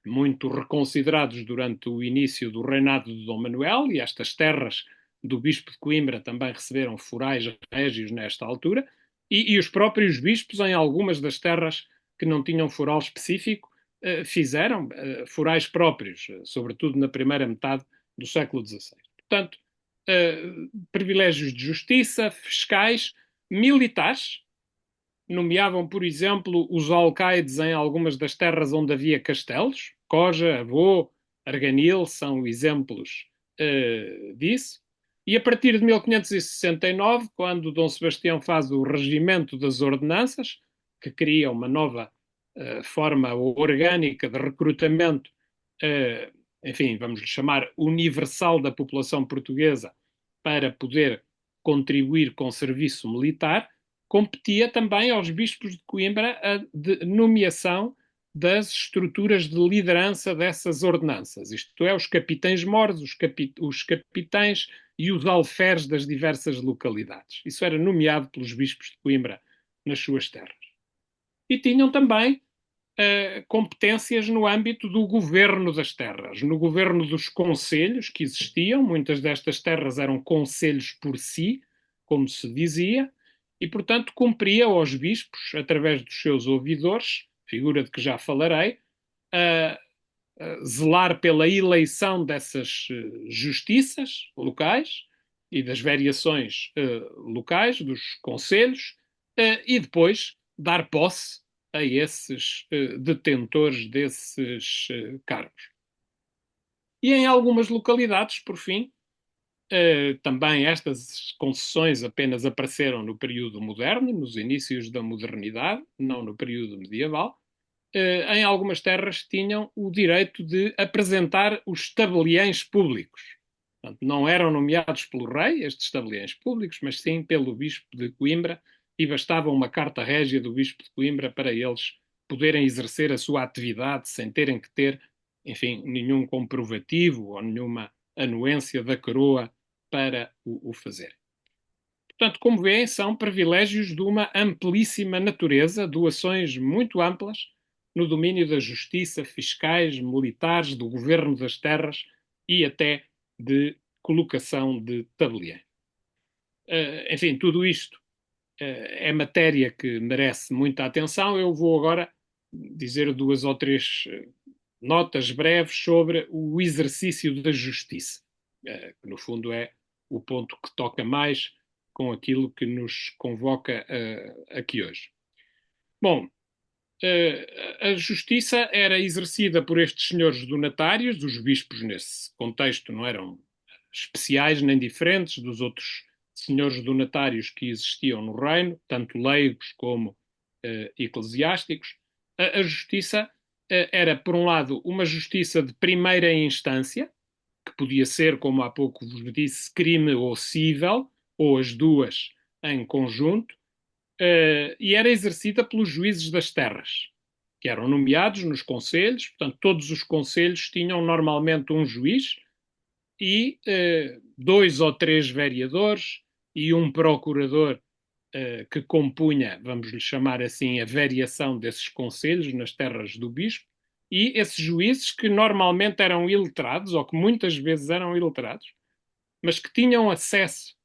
S3: muito reconsiderados durante o início do reinado de Dom Manuel, e estas terras do Bispo de Coimbra também receberam forais régios nesta altura, e os próprios bispos, em algumas das terras que não tinham foral específico, fizeram forais próprios, sobretudo na primeira metade do século XVI. Portanto, privilégios de justiça, fiscais, militares, nomeavam, por exemplo, os alcaides em algumas das terras onde havia castelos. Coja, Avô, Arganil são exemplos disso. E a partir de 1569, quando Dom Sebastião faz o regimento das ordenanças, que cria uma nova forma orgânica de recrutamento, enfim, vamos lhe chamar universal da população portuguesa, para poder contribuir com serviço militar, competia também aos bispos de Coimbra a nomeação das estruturas de liderança dessas ordenanças, isto é, os capitães-mores, os capitães e os alferes das diversas localidades. Isso era nomeado pelos bispos de Coimbra nas suas terras. E tinham também competências no âmbito do governo das terras, no governo dos concelhos que existiam. Muitas destas terras eram concelhos por si, como se dizia, e, portanto, cumpria aos bispos, através dos seus ouvidores, figura de que já falarei, zelar pela eleição dessas justiças locais e das variações locais, dos concelhos, e depois dar posse a esses detentores desses cargos. E em algumas localidades, por fim, também estas concessões apenas apareceram no período moderno, nos inícios da modernidade, não no período medieval. Em algumas terras tinham o direito de apresentar os tabeliães públicos. Portanto, não eram nomeados pelo rei, estes tabeliães públicos, mas sim pelo bispo de Coimbra, e bastava uma carta régia do bispo de Coimbra para eles poderem exercer a sua atividade sem terem que ter, enfim, nenhum comprovativo ou nenhuma anuência da coroa para o fazer. Portanto, como veem, são privilégios de uma amplíssima natureza, doações muito amplas no domínio da justiça, fiscais, militares, do governo das terras e até de colocação de tabelião. Enfim, tudo isto é matéria que merece muita atenção. Eu vou agora dizer 2 ou 3 notas breves sobre o exercício da justiça, que no fundo é o ponto que toca mais com aquilo que nos convoca aqui hoje. Bom, a justiça era exercida por estes senhores donatários, os bispos nesse contexto não eram especiais nem diferentes dos outros senhores donatários que existiam no reino, tanto leigos como eclesiásticos. A justiça era, por um lado, uma justiça de primeira instância, que podia ser, como há pouco vos disse, crime ou cível, ou as duas em conjunto, e era exercida pelos juízes das terras, que eram nomeados nos concelhos. Portanto, todos os concelhos tinham normalmente um juiz e 2 ou 3 vereadores e um procurador que compunha, vamos lhe chamar assim, a variação desses concelhos nas terras do bispo, e esses juízes que normalmente eram iletrados, ou que muitas vezes eram iletrados, mas que tinham acesso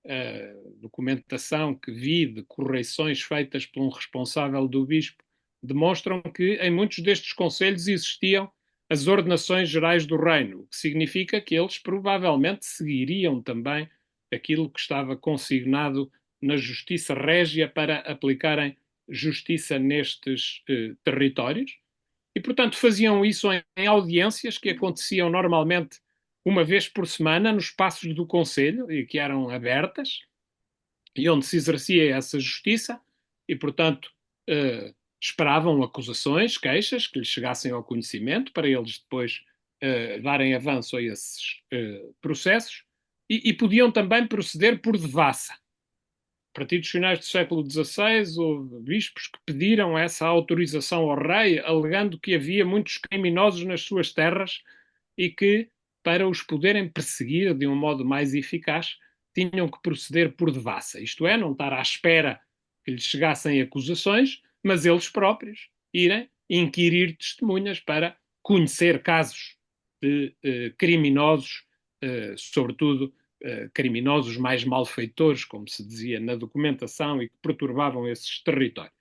S3: a documentação que vi de correições feitas por um responsável do bispo, demonstram que em muitos destes concelhos existiam as ordenações gerais do reino, o que significa que eles provavelmente seguiriam também aquilo que estava consignado na justiça régia para aplicarem justiça nestes territórios. E, portanto, faziam isso em audiências que aconteciam normalmente uma vez por semana nos espaços do concelho, e que eram abertas, e onde se exercia essa justiça, e, portanto, esperavam acusações, queixas, que lhes chegassem ao conhecimento, para eles depois darem avanço a esses processos, e podiam também proceder por devassa. partir dos finais do século XVI, houve bispos que pediram essa autorização ao rei, alegando que havia muitos criminosos nas suas terras e que, para os poderem perseguir de um modo mais eficaz, tinham que proceder por devassa, isto é, não estar à espera que lhes chegassem acusações, mas eles próprios irem inquirir testemunhas para conhecer casos de criminosos, sobretudo criminosos mais malfeitores, como se dizia na documentação, e que perturbavam esses territórios.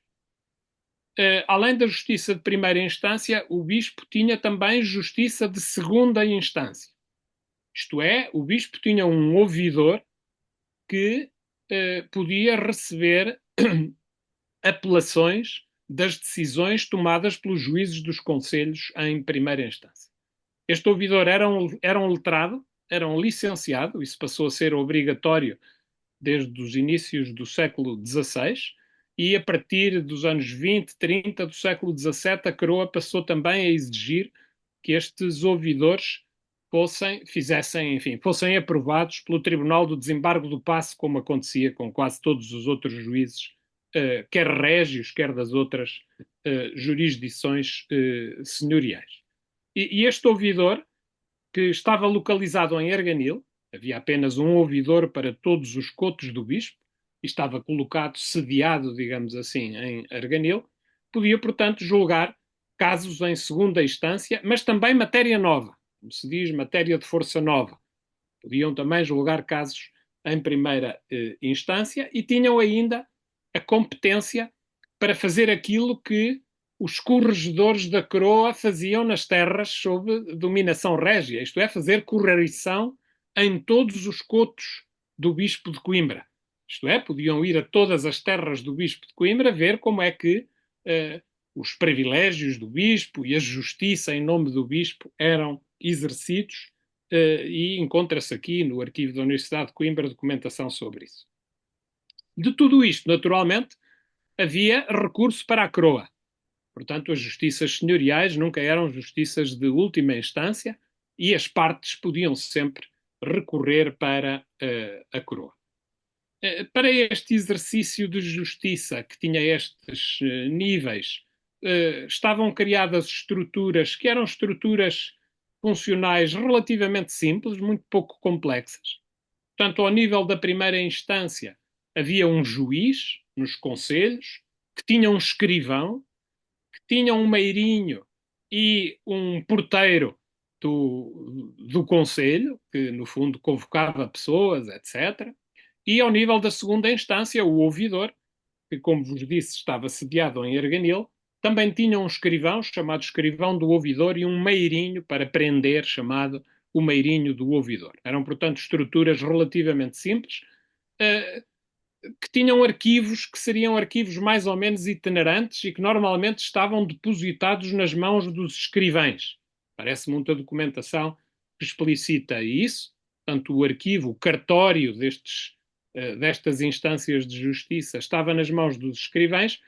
S3: Além da justiça de primeira instância, o bispo tinha também justiça de segunda instância. Isto é, o bispo tinha um ouvidor que podia receber apelações das decisões tomadas pelos juízes dos conselhos em primeira instância. Este ouvidor era um letrado, era um licenciado, isso passou a ser obrigatório desde os inícios do século XVI, e a partir dos anos 20, 30 do século XVII, a coroa passou também a exigir que estes ouvidores fossem aprovados pelo Tribunal do Desembargo do Paço, como acontecia com quase todos os outros juízes, quer régios, quer das outras jurisdições senhoriais. E este ouvidor, que estava localizado em Arganil, havia apenas um ouvidor para todos os cotos do bispo, e estava colocado, sediado, digamos assim, em Arganil, podia, portanto, julgar casos em segunda instância, mas também matéria nova, como se diz, matéria de força nova. Podiam também julgar casos em primeira instância e tinham ainda a competência para fazer aquilo que os corregedores da coroa faziam nas terras sob dominação régia, isto é, fazer correção em todos os cotos do bispo de Coimbra. Isto é, podiam ir a todas as terras do bispo de Coimbra ver como é que os privilégios do bispo e a justiça em nome do bispo eram exercidos, e encontra-se aqui no arquivo da Universidade de Coimbra documentação sobre isso. De tudo isto, naturalmente, havia recurso para a coroa. Portanto, as justiças senhoriais nunca eram justiças de última instância e as partes podiam sempre recorrer para a coroa. Para este exercício de justiça, que tinha estes níveis, estavam criadas estruturas que eram estruturas funcionais relativamente simples, muito pouco complexas. Portanto, ao nível da primeira instância, havia um juiz nos conselhos, que tinha um escrivão, que tinha um meirinho e um porteiro do conselho, que no fundo convocava pessoas, etc. E ao nível da segunda instância, o ouvidor, que, como vos disse, estava sediado em Arganil, também tinha um escrivão, chamado escrivão do ouvidor, e um meirinho para prender, chamado o meirinho do ouvidor. Eram, portanto, estruturas relativamente simples, que tinham arquivos que seriam arquivos mais ou menos itinerantes e que normalmente estavam depositados nas mãos dos escrivães. Parece muita documentação que explicita isso. Portanto, o arquivo, o cartório destas instâncias de justiça estava nas mãos dos escrivães,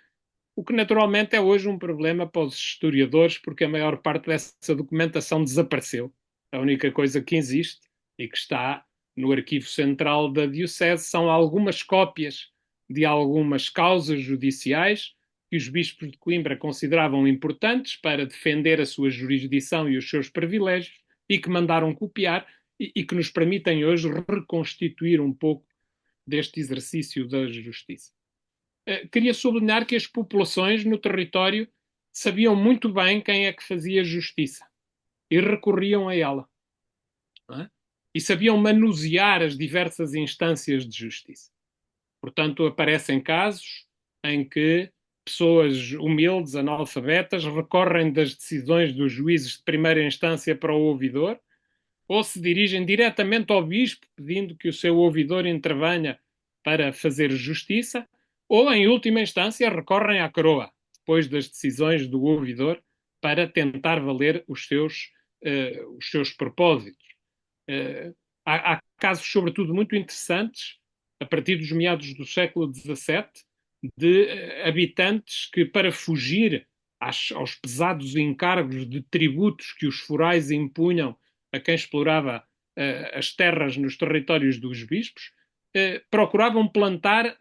S3: o que naturalmente é hoje um problema para os historiadores, porque a maior parte dessa documentação desapareceu. A única coisa que existe e que está no arquivo central da Diocese são algumas cópias de algumas causas judiciais que os bispos de Coimbra consideravam importantes para defender a sua jurisdição e os seus privilégios e que mandaram copiar e que nos permitem hoje reconstituir um pouco deste exercício da justiça. Queria sublinhar que as populações no território sabiam muito bem quem é que fazia justiça e recorriam a ela. Não é? E sabiam manusear as diversas instâncias de justiça. Portanto, aparecem casos em que pessoas humildes, analfabetas, recorrem das decisões dos juízes de primeira instância para o ouvidor, ou se dirigem diretamente ao bispo, pedindo que o seu ouvidor intervenha para fazer justiça, ou, em última instância, recorrem à coroa, depois das decisões do ouvidor, para tentar valer os seus propósitos. Há casos, sobretudo, muito interessantes, a partir dos meados do século XVII, de habitantes que, para fugir aos pesados encargos de tributos que os forais impunham a quem explorava as terras nos territórios dos bispos, procuravam plantar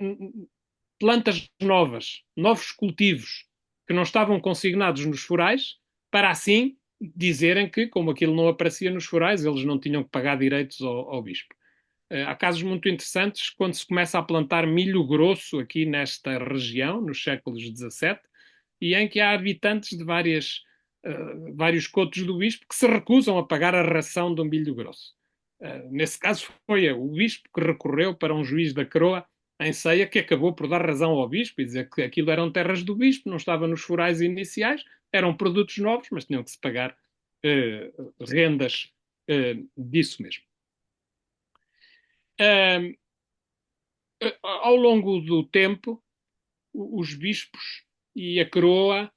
S3: plantas novas, novos cultivos que não estavam consignados nos forais, para assim dizerem que, como aquilo não aparecia nos forais, eles não tinham que pagar direitos ao bispo. Há casos muito interessantes quando se começa a plantar milho grosso aqui nesta região, nos séculos XVII, e em que há habitantes de vários cotos do bispo que se recusam a pagar a ração do milho grosso. Nesse caso foi o bispo que recorreu para um juiz da coroa em Ceia, que acabou por dar razão ao bispo e dizer que aquilo eram terras do bispo, não estava nos forais iniciais, eram produtos novos, mas tinham que se pagar rendas disso mesmo. Ao longo do tempo, os bispos e a coroa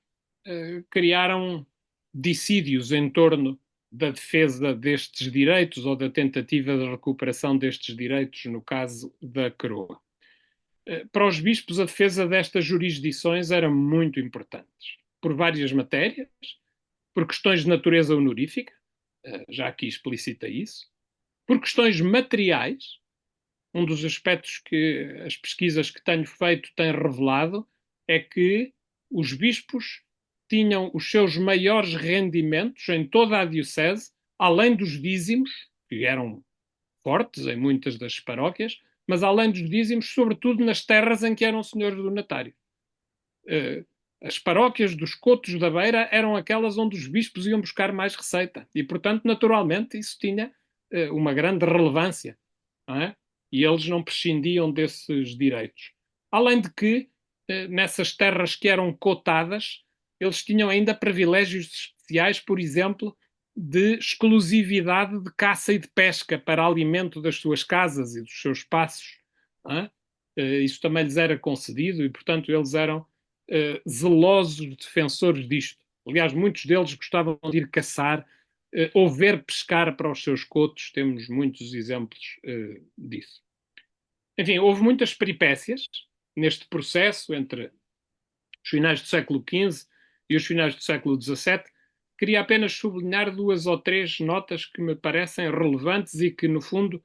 S3: criaram dissídios em torno da defesa destes direitos ou da tentativa de recuperação destes direitos, no caso da coroa. Para os bispos, a defesa destas jurisdições era muito importante, por várias matérias, por questões de natureza honorífica, já aqui explicita isso, por questões materiais. Um dos aspectos que as pesquisas que tenho feito têm revelado é que os bispos tinham os seus maiores rendimentos em toda a diocese, além dos dízimos, que eram fortes em muitas das paróquias, mas além dos dízimos, sobretudo nas terras em que eram senhores donatários. As paróquias dos cotos da beira eram aquelas onde os bispos iam buscar mais receita e, portanto, naturalmente, isso tinha uma grande relevância, não é? E eles não prescindiam desses direitos. Além de que, nessas terras que eram cotadas, eles tinham ainda privilégios especiais, por exemplo, de exclusividade de caça e de pesca para alimento das suas casas e dos seus espaços. Isso também lhes era concedido e, portanto, eles eram zelosos defensores disto. Aliás, muitos deles gostavam de ir caçar ou ver pescar para os seus cotos. Temos muitos exemplos disso. Enfim, houve muitas peripécias neste processo entre os finais do século XV e os finais do século XVII. Queria apenas sublinhar 2 ou 3 notas que me parecem relevantes e que, no fundo,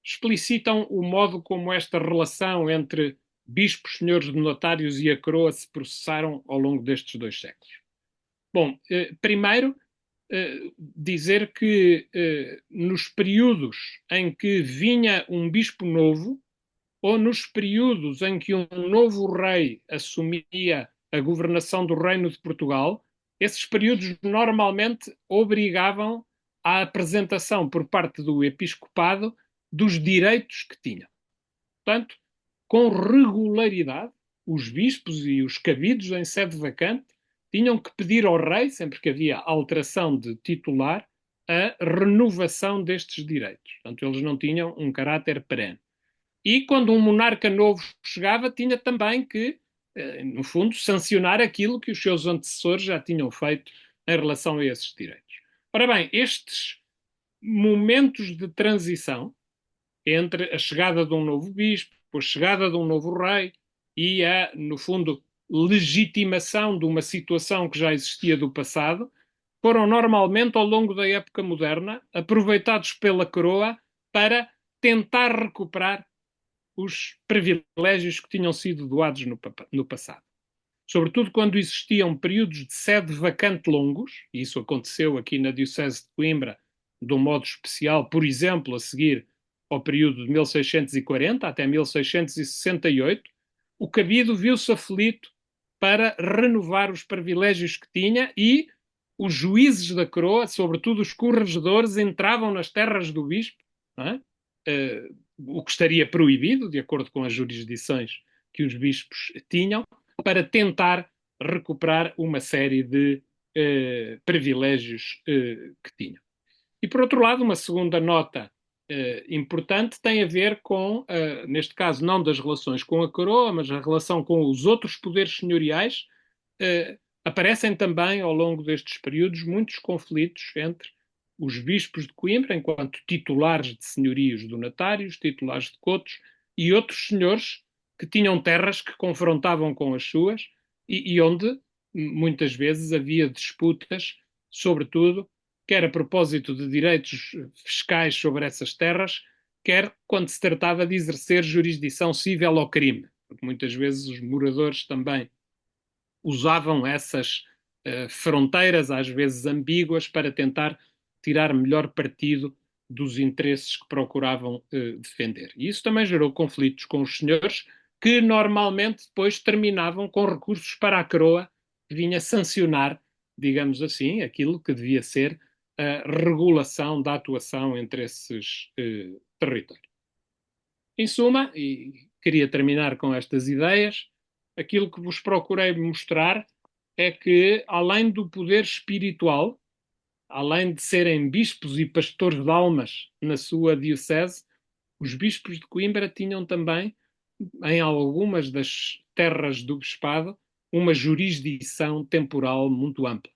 S3: explicitam o modo como esta relação entre bispos, senhores donatários e a coroa se processaram ao longo destes 2 séculos. Bom, primeiro, dizer que nos períodos em que vinha um bispo novo, ou nos períodos em que um novo rei assumia a governação do Reino de Portugal, esses períodos normalmente obrigavam à apresentação por parte do episcopado dos direitos que tinham. Portanto, com regularidade, os bispos e os cabidos em sede vacante tinham que pedir ao rei, sempre que havia alteração de titular, a renovação destes direitos. Portanto, eles não tinham um caráter perene. E quando um monarca novo chegava, tinha também que, no fundo, sancionar aquilo que os seus antecessores já tinham feito em relação a esses direitos. Ora bem, estes momentos de transição entre a chegada de um novo bispo, a chegada de um novo rei e a, no fundo, legitimação de uma situação que já existia do passado, foram normalmente, ao longo da época moderna, aproveitados pela coroa para tentar recuperar os privilégios que tinham sido doados no passado. Sobretudo quando existiam períodos de sede vacante longos, e isso aconteceu aqui na Diocese de Coimbra, de um modo especial, por exemplo, a seguir ao período de 1640 até 1668, o cabido viu-se aflito para renovar os privilégios que tinha e os juízes da coroa, sobretudo os corregedores, entravam nas terras do bispo, não é? O que estaria proibido, de acordo com as jurisdições que os bispos tinham, para tentar recuperar uma série de privilégios que tinham. E, por outro lado, uma segunda nota importante tem a ver com, neste caso, não das relações com a coroa, mas a relação com os outros poderes senhoriais. Aparecem também, ao longo destes períodos, muitos conflitos entre os bispos de Coimbra, enquanto titulares de senhorios donatários, titulares de cotos, e outros senhores que tinham terras que confrontavam com as suas e onde, muitas vezes, havia disputas, sobretudo, quer a propósito de direitos fiscais sobre essas terras, quer quando se tratava de exercer jurisdição civil ao crime, porque muitas vezes os moradores também usavam essas fronteiras, às vezes ambíguas, para tentar tirar melhor partido dos interesses que procuravam defender. E isso também gerou conflitos com os senhores, que normalmente depois terminavam com recursos para a coroa, que vinha sancionar, digamos assim, aquilo que devia ser a regulação da atuação entre esses territórios. Em suma, e queria terminar com estas ideias, aquilo que vos procurei mostrar é que, além do poder espiritual, além de serem bispos e pastores de almas na sua diocese, os bispos de Coimbra tinham também, em algumas das terras do bispado, uma jurisdição temporal muito ampla.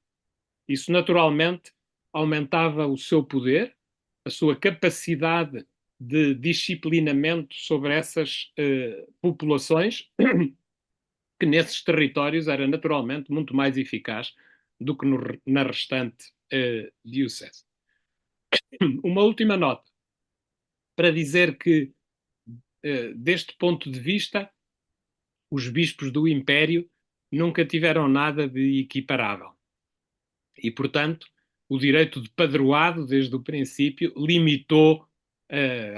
S3: Isso, naturalmente, aumentava o seu poder, a sua capacidade de disciplinamento sobre essas populações, que nesses territórios era naturalmente muito mais eficaz do que na restante diocese. Uma última nota para dizer que, deste ponto de vista, os bispos do Império nunca tiveram nada de equiparável. E, portanto, o direito de padroado, desde o princípio, limitou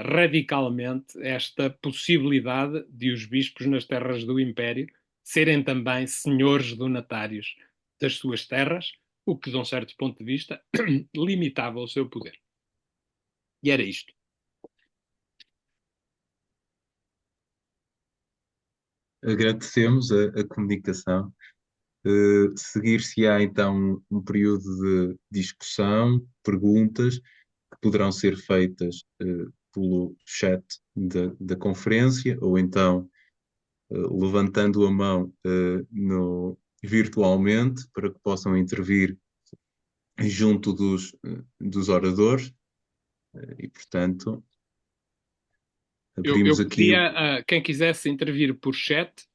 S3: radicalmente esta possibilidade de os bispos nas terras do Império serem também senhores donatários das suas terras, o que, de um certo ponto de vista, limitava o seu poder. E era isto.
S1: Agradecemos a comunicação. Seguir-se-á então um período de discussão, perguntas, que poderão ser feitas pelo chat da conferência, ou então levantando a mão virtualmente, para que possam intervir junto dos oradores. E, portanto, abrimos
S3: Eu
S1: aqui.
S3: pedia a quem quisesse intervir por chat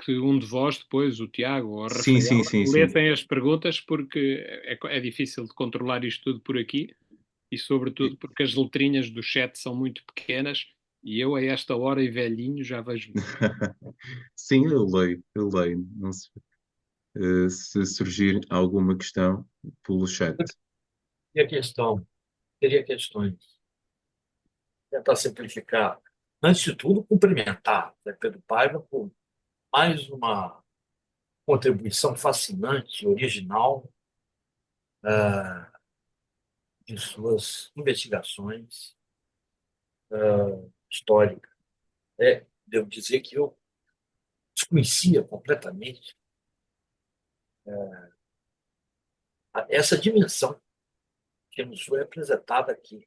S3: que um de vós, depois, o Tiago ou a
S1: Sim,
S3: Rafael,
S1: sim.
S3: lessem as perguntas, porque é difícil de controlar isto tudo por aqui, e sobretudo porque as letrinhas do chat são muito pequenas, e eu a esta hora e velhinho já vejo muito.
S1: Sim, eu leio. Não se, se surgir alguma questão pelo chat.
S2: E a questão, teria questões. Tentar simplificar. Antes de tudo, cumprimentar Zé Pedro Paiva por mais uma contribuição fascinante, original, de suas investigações históricas. Devo dizer que eu desconhecia completamente essa dimensão que nos foi apresentada aqui.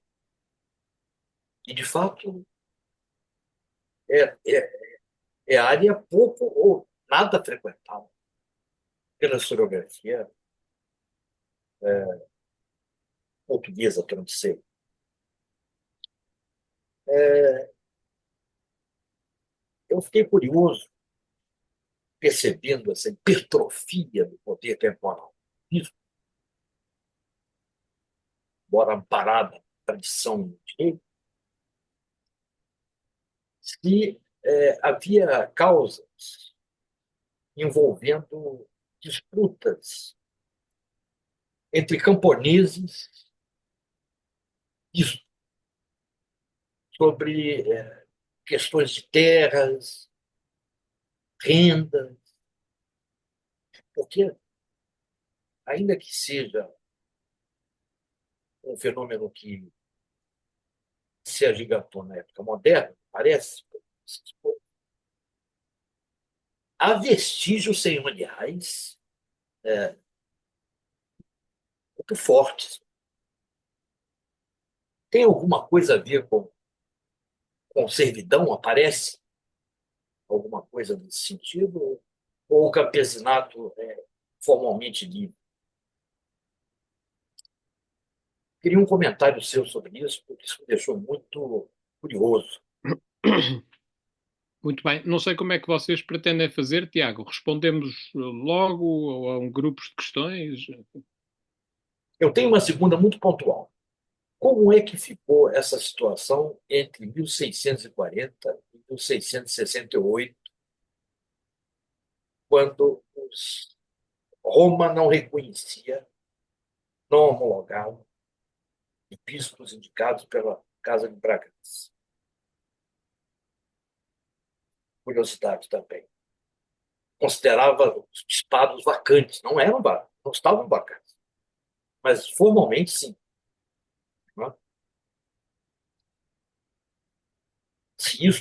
S2: E, de fato, é, é, é área pouco ou nada frequentada pela historiografia portuguesa, quero dizer. Eu fiquei curioso, percebendo essa hipertrofia do poder temporal, isso, embora amparada na tradição do direito, se havia causas envolvendo disputas entre camponeses sobre questões de terras, rendas, porque, ainda que seja um fenômeno que se agigantou na época moderna, parece, há vestígios cerimoniais muito fortes. Tem alguma coisa a ver com servidão? Aparece alguma coisa nesse sentido? Ou o campesinato é formalmente livre? Queria um comentário seu sobre isso, porque isso me deixou muito curioso.
S3: Muito bem. Não sei como é que vocês pretendem fazer, Tiago. Respondemos logo ou a grupos de questões?
S2: Eu tenho uma segunda muito pontual. Como é que ficou essa situação entre 1640 e 1668, quando Roma não reconhecia, não homologava bispos indicados pela Casa de Bragança? Curiosidade também. Considerava os bispados vacantes, não estavam vacantes, mas formalmente sim. Né?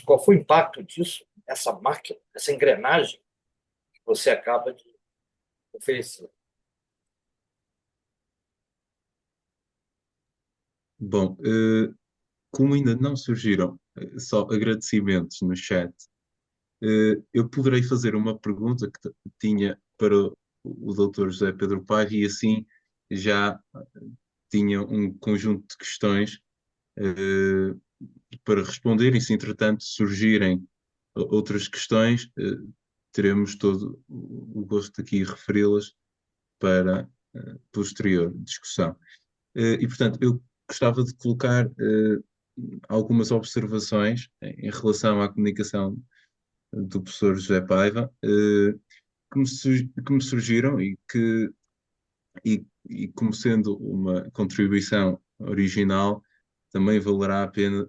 S2: Qual foi o impacto disso? Essa máquina, essa engrenagem que você acaba de oferecer.
S1: Bom, como ainda não surgiram só agradecimentos no chat, eu poderei fazer uma pergunta que tinha para o Dr. José Pedro Paiva e assim já tinha um conjunto de questões eh, para responder e se entretanto surgirem outras questões, teremos todo o gosto de aqui referi-las para posterior discussão. E portanto, eu gostava de colocar algumas observações em relação à comunicação do professor José Paiva, que me surgiram e como sendo uma contribuição original, também valerá a pena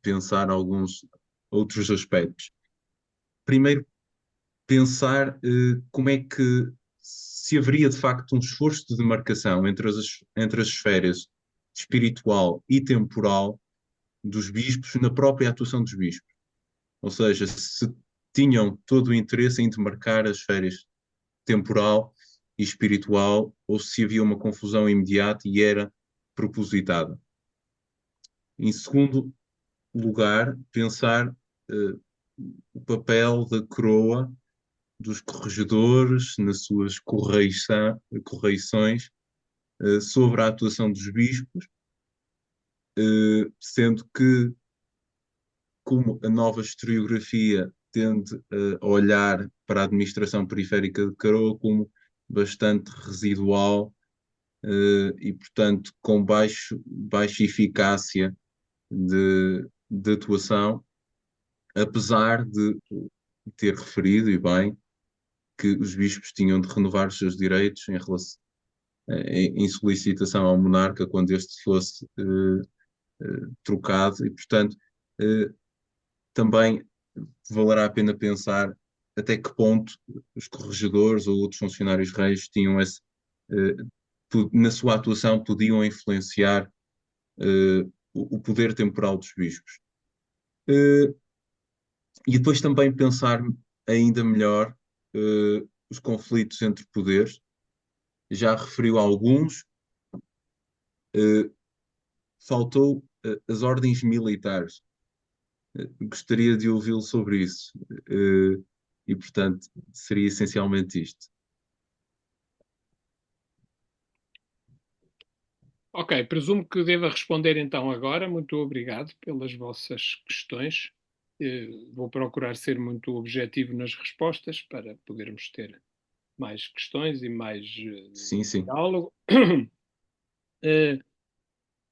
S1: pensar alguns outros aspectos. Primeiro, pensar como é que se haveria de facto um esforço de demarcação entre as esferas espiritual e temporal dos bispos na própria atuação dos bispos. Ou seja, se tinham todo o interesse em demarcar as esferas temporal e espiritual, ou se havia uma confusão imediata e era propositada. Em segundo lugar, pensar o papel da coroa dos corregedores nas suas correições sobre a atuação dos bispos, sendo que, como a nova historiografia tende a olhar para a administração periférica de Caroa como bastante residual e, portanto, com baixa eficácia de atuação, apesar de ter referido, e bem, que os bispos tinham de renovar os seus direitos em solicitação ao monarca quando este fosse trocado, e, portanto, eh, também valerá a pena pensar até que ponto os corregedores ou outros funcionários reis tinham eh, na sua atuação, podiam influenciar o poder temporal dos bispos. Eh, e depois também pensar ainda melhor os conflitos entre poderes. Já referiu alguns, eh, faltou as ordens militares. Gostaria de ouvi-lo sobre isso. E, portanto, seria essencialmente isto.
S3: Ok, presumo que deva responder então agora. Muito obrigado pelas vossas questões. Vou procurar ser muito objetivo nas respostas para podermos ter mais questões e mais
S1: Sim, sim.
S3: diálogo.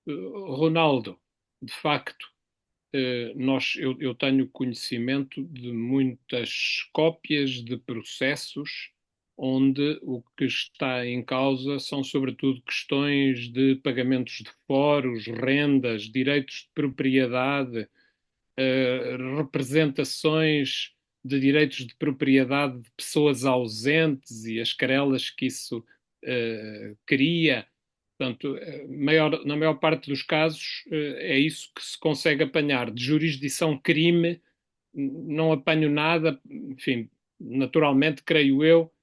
S3: Ronaldo, de facto, eu tenho conhecimento de muitas cópias de processos onde o que está em causa são, sobretudo, questões de pagamentos de foros, rendas, direitos de propriedade, representações de direitos de propriedade de pessoas ausentes e as querelas que isso cria. Portanto, na maior parte dos casos, é isso que se consegue apanhar. De jurisdição crime, não apanho nada, enfim, naturalmente, creio eu,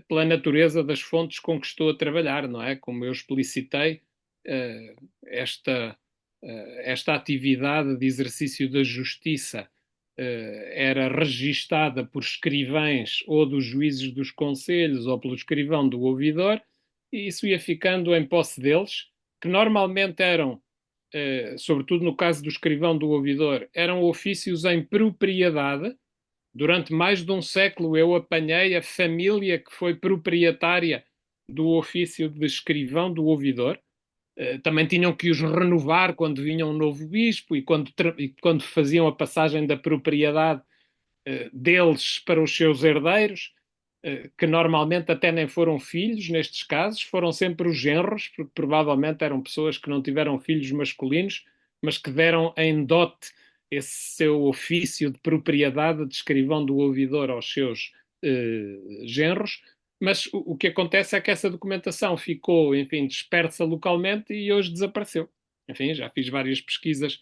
S3: pela natureza das fontes com que estou a trabalhar, não é? Como eu explicitei, eh, esta, esta atividade de exercício da justiça era registada por escrivães ou dos juízes dos conselhos ou pelo escrivão do ouvidor, e isso ia ficando em posse deles, que normalmente eram, sobretudo no caso do escrivão do ouvidor, eram ofícios em propriedade. Durante mais de um século eu apanhei a família que foi proprietária do ofício de escrivão do ouvidor, Também tinham que os renovar quando vinha um novo bispo e quando faziam a passagem da propriedade deles para os seus herdeiros, que normalmente até nem foram filhos nestes casos, foram sempre os genros, porque provavelmente eram pessoas que não tiveram filhos masculinos, mas que deram em dote esse seu ofício de propriedade de escrivão do ouvidor aos seus genros. Mas o que acontece é que essa documentação ficou, enfim, dispersa localmente e hoje desapareceu. Enfim, já fiz várias pesquisas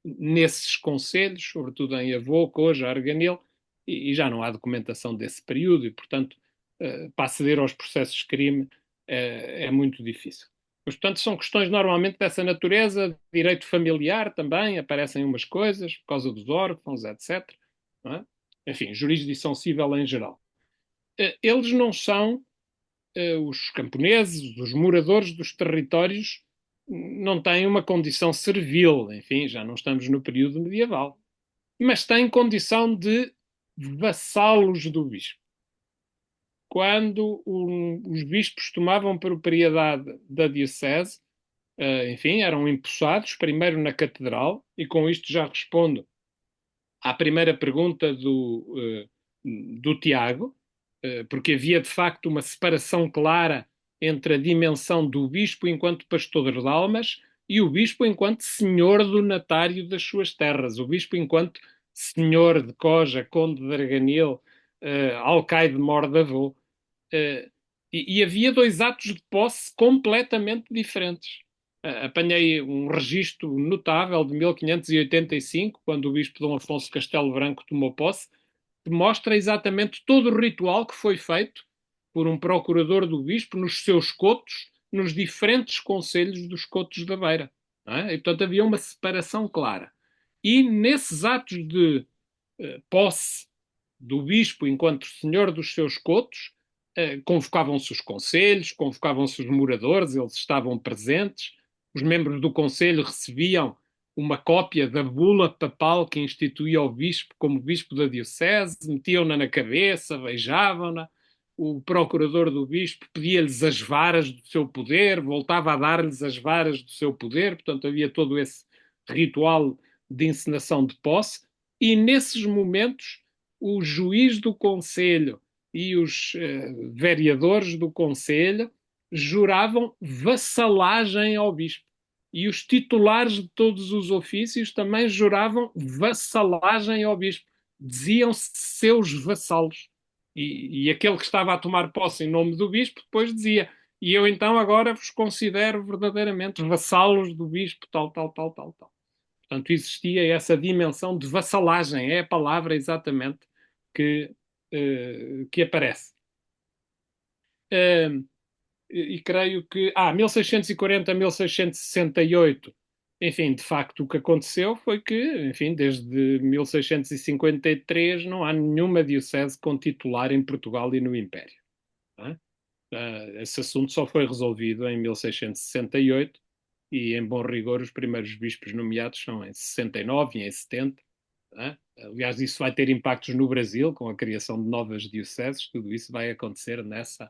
S3: nesses concelhos, sobretudo em Avoca, hoje, Arganil, e já não há documentação desse período e, portanto, para aceder aos processos de crime é muito difícil. Mas, portanto, são questões normalmente dessa natureza, direito familiar também, aparecem umas coisas, por causa dos órfãos, etc. Não é? Enfim, jurisdição civil em geral. Eles não são, os camponeses, os moradores dos territórios, não têm uma condição servil, enfim, já não estamos no período medieval, mas têm condição de vassalos do bispo. Quando os bispos tomavam propriedade da diocese, enfim, eram empossados primeiro na catedral, e com isto já respondo à primeira pergunta do Tiago, porque havia de facto uma separação clara entre a dimensão do bispo enquanto pastor de almas e o bispo enquanto senhor donatário das suas terras, o bispo enquanto senhor de Coja, conde de Arganil, alcaide de Mordavô. E havia dois atos de posse completamente diferentes. Apanhei um registro notável de 1585, quando o bispo Dom Afonso Castelo Branco tomou posse, que mostra exatamente todo o ritual que foi feito por um procurador do bispo nos seus cotos, nos diferentes concelhos dos cotos da Beira. E, portanto, havia uma separação clara. E nesses atos de posse do bispo enquanto senhor dos seus cotos, convocavam-se os conselhos, convocavam-se os moradores, eles estavam presentes, os membros do conselho recebiam uma cópia da bula papal que instituía o bispo como bispo da diocese, metiam-na na cabeça, beijavam-na, o procurador do bispo pedia-lhes as varas do seu poder, voltava a dar-lhes as varas do seu poder, portanto havia todo esse ritual de encenação de posse, e nesses momentos o juiz do conselho e os vereadores do conselho juravam vassalagem ao bispo. E os titulares de todos os ofícios também juravam vassalagem ao bispo. Diziam-se seus vassalos. E aquele que estava a tomar posse em nome do bispo depois dizia: e eu então agora vos considero verdadeiramente vassalos do bispo, tal, tal, tal, tal, tal. Portanto, existia essa dimensão de vassalagem, é a palavra exatamente que aparece. E creio que 1640 a 1668, enfim, de facto o que aconteceu foi que, enfim, desde 1653 não há nenhuma diocese com titular em Portugal e no Império. Esse assunto só foi resolvido em 1668 e, em bom rigor, os primeiros bispos nomeados são em 69 e em 70. Aliás, isso vai ter impactos no Brasil, com a criação de novas dioceses, tudo isso vai acontecer nessa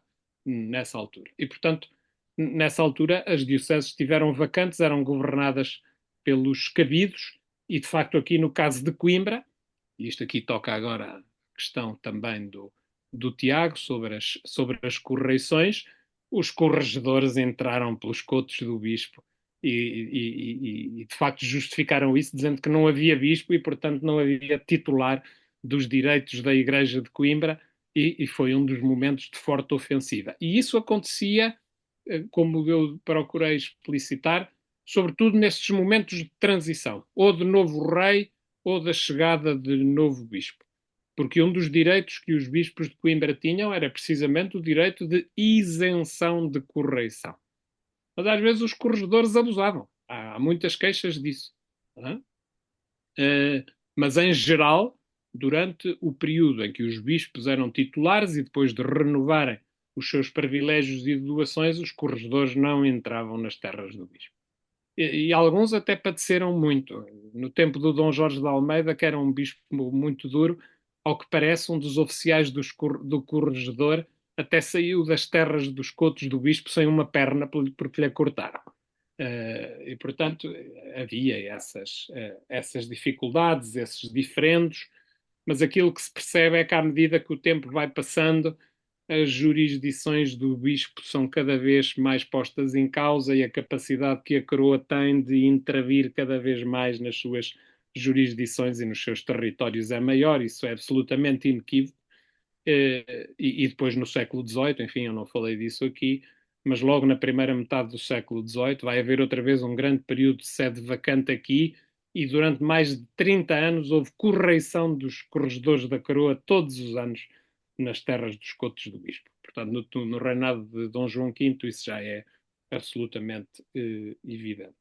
S3: altura. E, portanto, nessa altura, as dioceses estiveram vacantes, eram governadas pelos cabidos, e, de facto, aqui no caso de Coimbra, e isto aqui toca agora a questão também do Tiago sobre as correições, os corregedores entraram pelos cotos do bispo e de facto justificaram isso dizendo que não havia bispo e portanto não havia titular dos direitos da Igreja de Coimbra e foi um dos momentos de forte ofensiva. E isso acontecia, como eu procurei explicitar, sobretudo nestes momentos de transição, ou de novo rei ou da chegada de novo bispo. Porque um dos direitos que os bispos de Coimbra tinham era precisamente o direito de isenção de correição. Mas às vezes os corregedores abusavam. Há muitas queixas disso. Mas em geral, durante o período em que os bispos eram titulares e depois de renovarem os seus privilégios e doações, os corregedores não entravam nas terras do bispo. E alguns até padeceram muito. No tempo do Dom Jorge de Almeida, que era um bispo muito duro, ao que parece, um dos oficiais do corregedor até saiu das terras dos cotos do bispo sem uma perna porque lhe cortaram. E, portanto, havia essas dificuldades, esses diferendos, mas aquilo que se percebe é que, à medida que o tempo vai passando, as jurisdições do bispo são cada vez mais postas em causa e a capacidade que a coroa tem de intervir cada vez mais nas suas jurisdições e nos seus territórios é maior, isso é absolutamente inequívoco. E depois no século XVIII, enfim, eu não falei disso aqui, mas logo na primeira metade do século XVIII vai haver outra vez um grande período de sede vacante aqui e durante mais de 30 anos houve correição dos corregedores da coroa todos os anos nas terras dos cotos do bispo. Portanto, no reinado de Dom João V isso já é absolutamente evidente.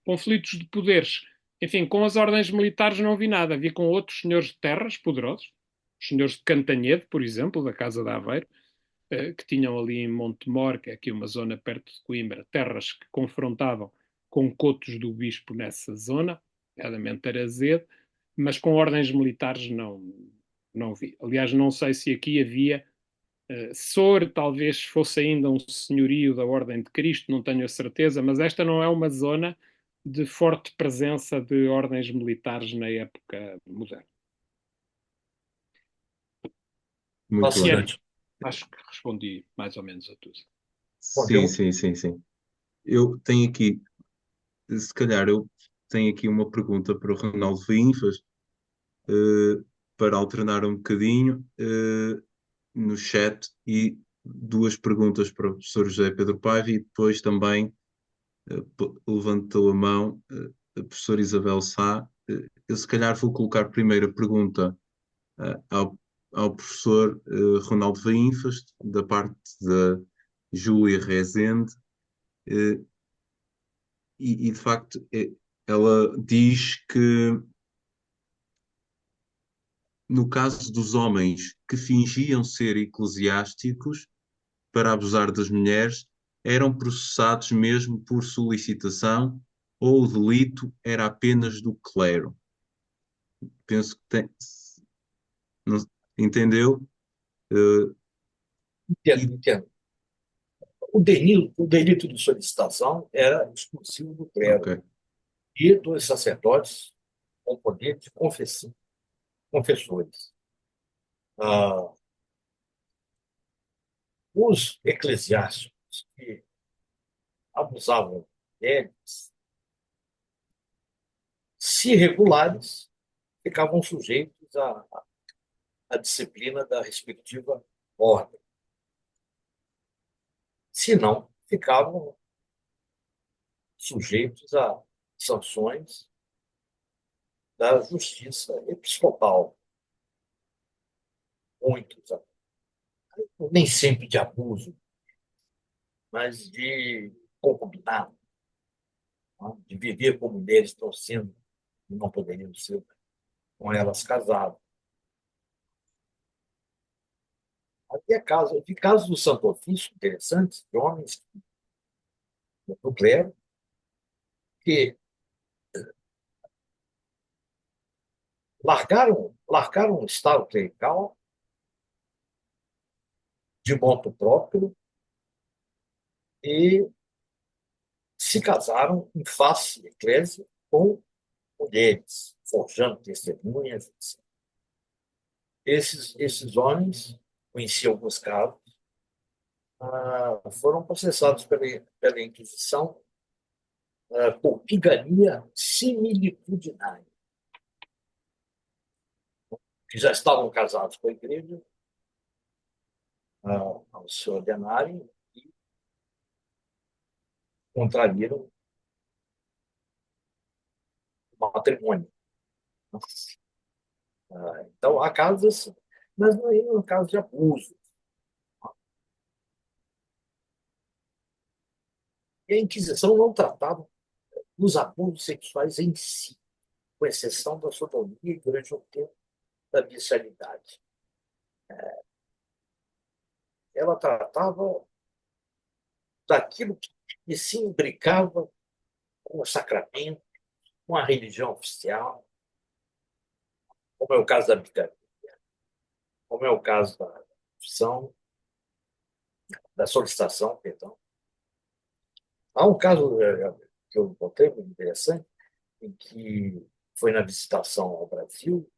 S3: Conflitos de poderes. Enfim, com as ordens militares não vi nada. Vi com outros senhores de terras poderosos, os senhores de Cantanhede, por exemplo, da Casa de Aveiro, que tinham ali em Montemor, que é aqui uma zona perto de Coimbra, terras que confrontavam com cotos do bispo nessa zona, nomeadamente Arazede, mas com ordens militares não vi. Aliás, não sei se aqui havia Sor, talvez fosse ainda um senhorio da Ordem de Cristo, não tenho a certeza, mas esta não é uma zona de forte presença de ordens militares na época moderna.
S1: Muito bem.
S3: Luciano, acho que respondi mais ou menos a tudo.
S1: Sim, sim, sim, sim. Eu tenho aqui, se calhar, eu tenho aqui uma pergunta para o Ronaldo Vinfas, para alternar um bocadinho, no chat, e duas perguntas para o professor José Pedro Paiva, e depois também levantou a mão a professora Isabel Sá. Eu se calhar vou colocar primeiro a pergunta ao professor Ronaldo Vinfas, da parte da Júlia Rezende, e de facto ela diz que no caso dos homens que fingiam ser eclesiásticos para abusar das mulheres, eram processados mesmo por solicitação, ou o delito era apenas do clero. Penso que não, entendeu?
S2: Entendo. O delito de solicitação era exclusivo do clero
S1: Ok.
S2: e dos sacerdotes com poder de confessores. Os eclesiásticos que abusavam deles, se irregulares, ficavam sujeitos à disciplina da respectiva ordem. Se não, ficavam sujeitos a sanções da justiça episcopal. Muitos, nem sempre de abuso, mas de concubinato, né? De viver com mulheres que estão sendo, não poderiam ser com elas casadas. Havia casos do Santo Ofício interessantes, de homens do clero, que largaram o estado clerical de moto próprio e se casaram em face eclésia com mulheres, forjando testemunhas, etc. Esses homens, conheci alguns casos, foram processados pela Inquisição por bigania similitudinária, que já estavam casados com a igreja, ao se ordenarem, e contraíram o matrimônio. Então, há casos assim, mas não é um caso de abuso. E a Inquisição não tratava os abusos sexuais em si, com exceção da sodomia e durante o tempo da bestialidade. Ela tratava daquilo que se imbricava com o sacramento, com a religião oficial, como é o caso da bigamia, como é o caso da opção, da solicitação, perdão. Há um caso que eu encontrei, muito interessante, em que foi na visitação ao Brasil,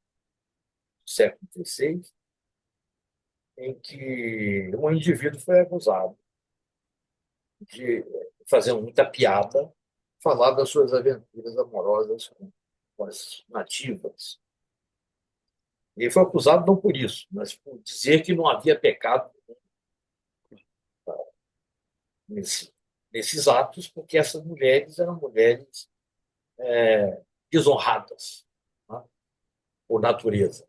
S2: no século XVI, em que um indivíduo foi acusado de fazer muita piada, falar das suas aventuras amorosas com as nativas. Ele foi acusado não por isso, mas por dizer que não havia pecado nesse, nesses atos, porque essas mulheres eram mulheres desonradas, né, por natureza,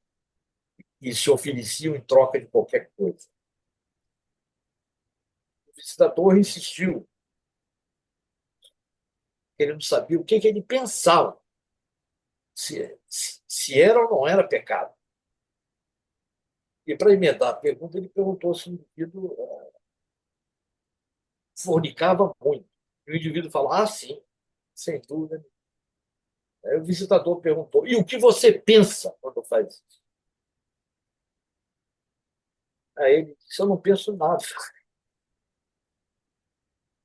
S2: e se ofereciam em troca de qualquer coisa. O visitador insistiu, querendo saber o que ele pensava, se era ou não era pecado. E, para emendar a pergunta, ele perguntou se o indivíduo fornicava muito. E o indivíduo falou, ah, sim, sem dúvida. Aí o visitador perguntou, e o que você pensa quando faz isso? Aí ele disse, eu não penso em nada.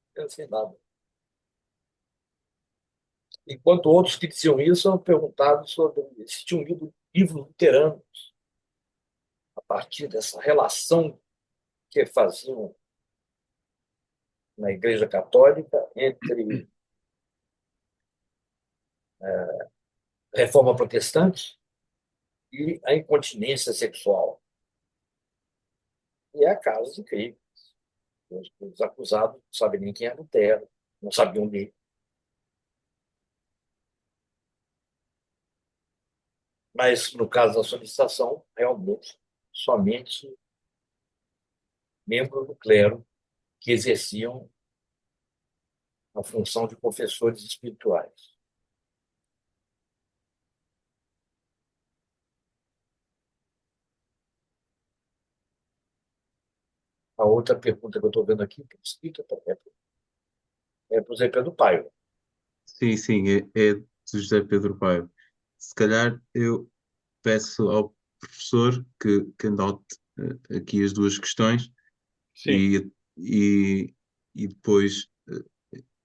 S2: Não penso em nada. Enquanto outros que diziam isso eram perguntados sobre se tinham lido livros luteranos a partir dessa relação que faziam na Igreja Católica entre a reforma protestante e a incontinência sexual. E é casos de crime. Os acusados não sabem nem quem é Lutero, não sabiam ler. Mas, no caso da solicitação, realmente, somente membros do clero que exerciam a função de confessores espirituais. A outra pergunta que eu estou vendo aqui, que é escrita, é para o Zé Pedro Paiva.
S1: Sim, sim, é do José Pedro Paiva. Se calhar eu peço ao professor que anote aqui as duas questões
S3: Sim.
S1: e, e depois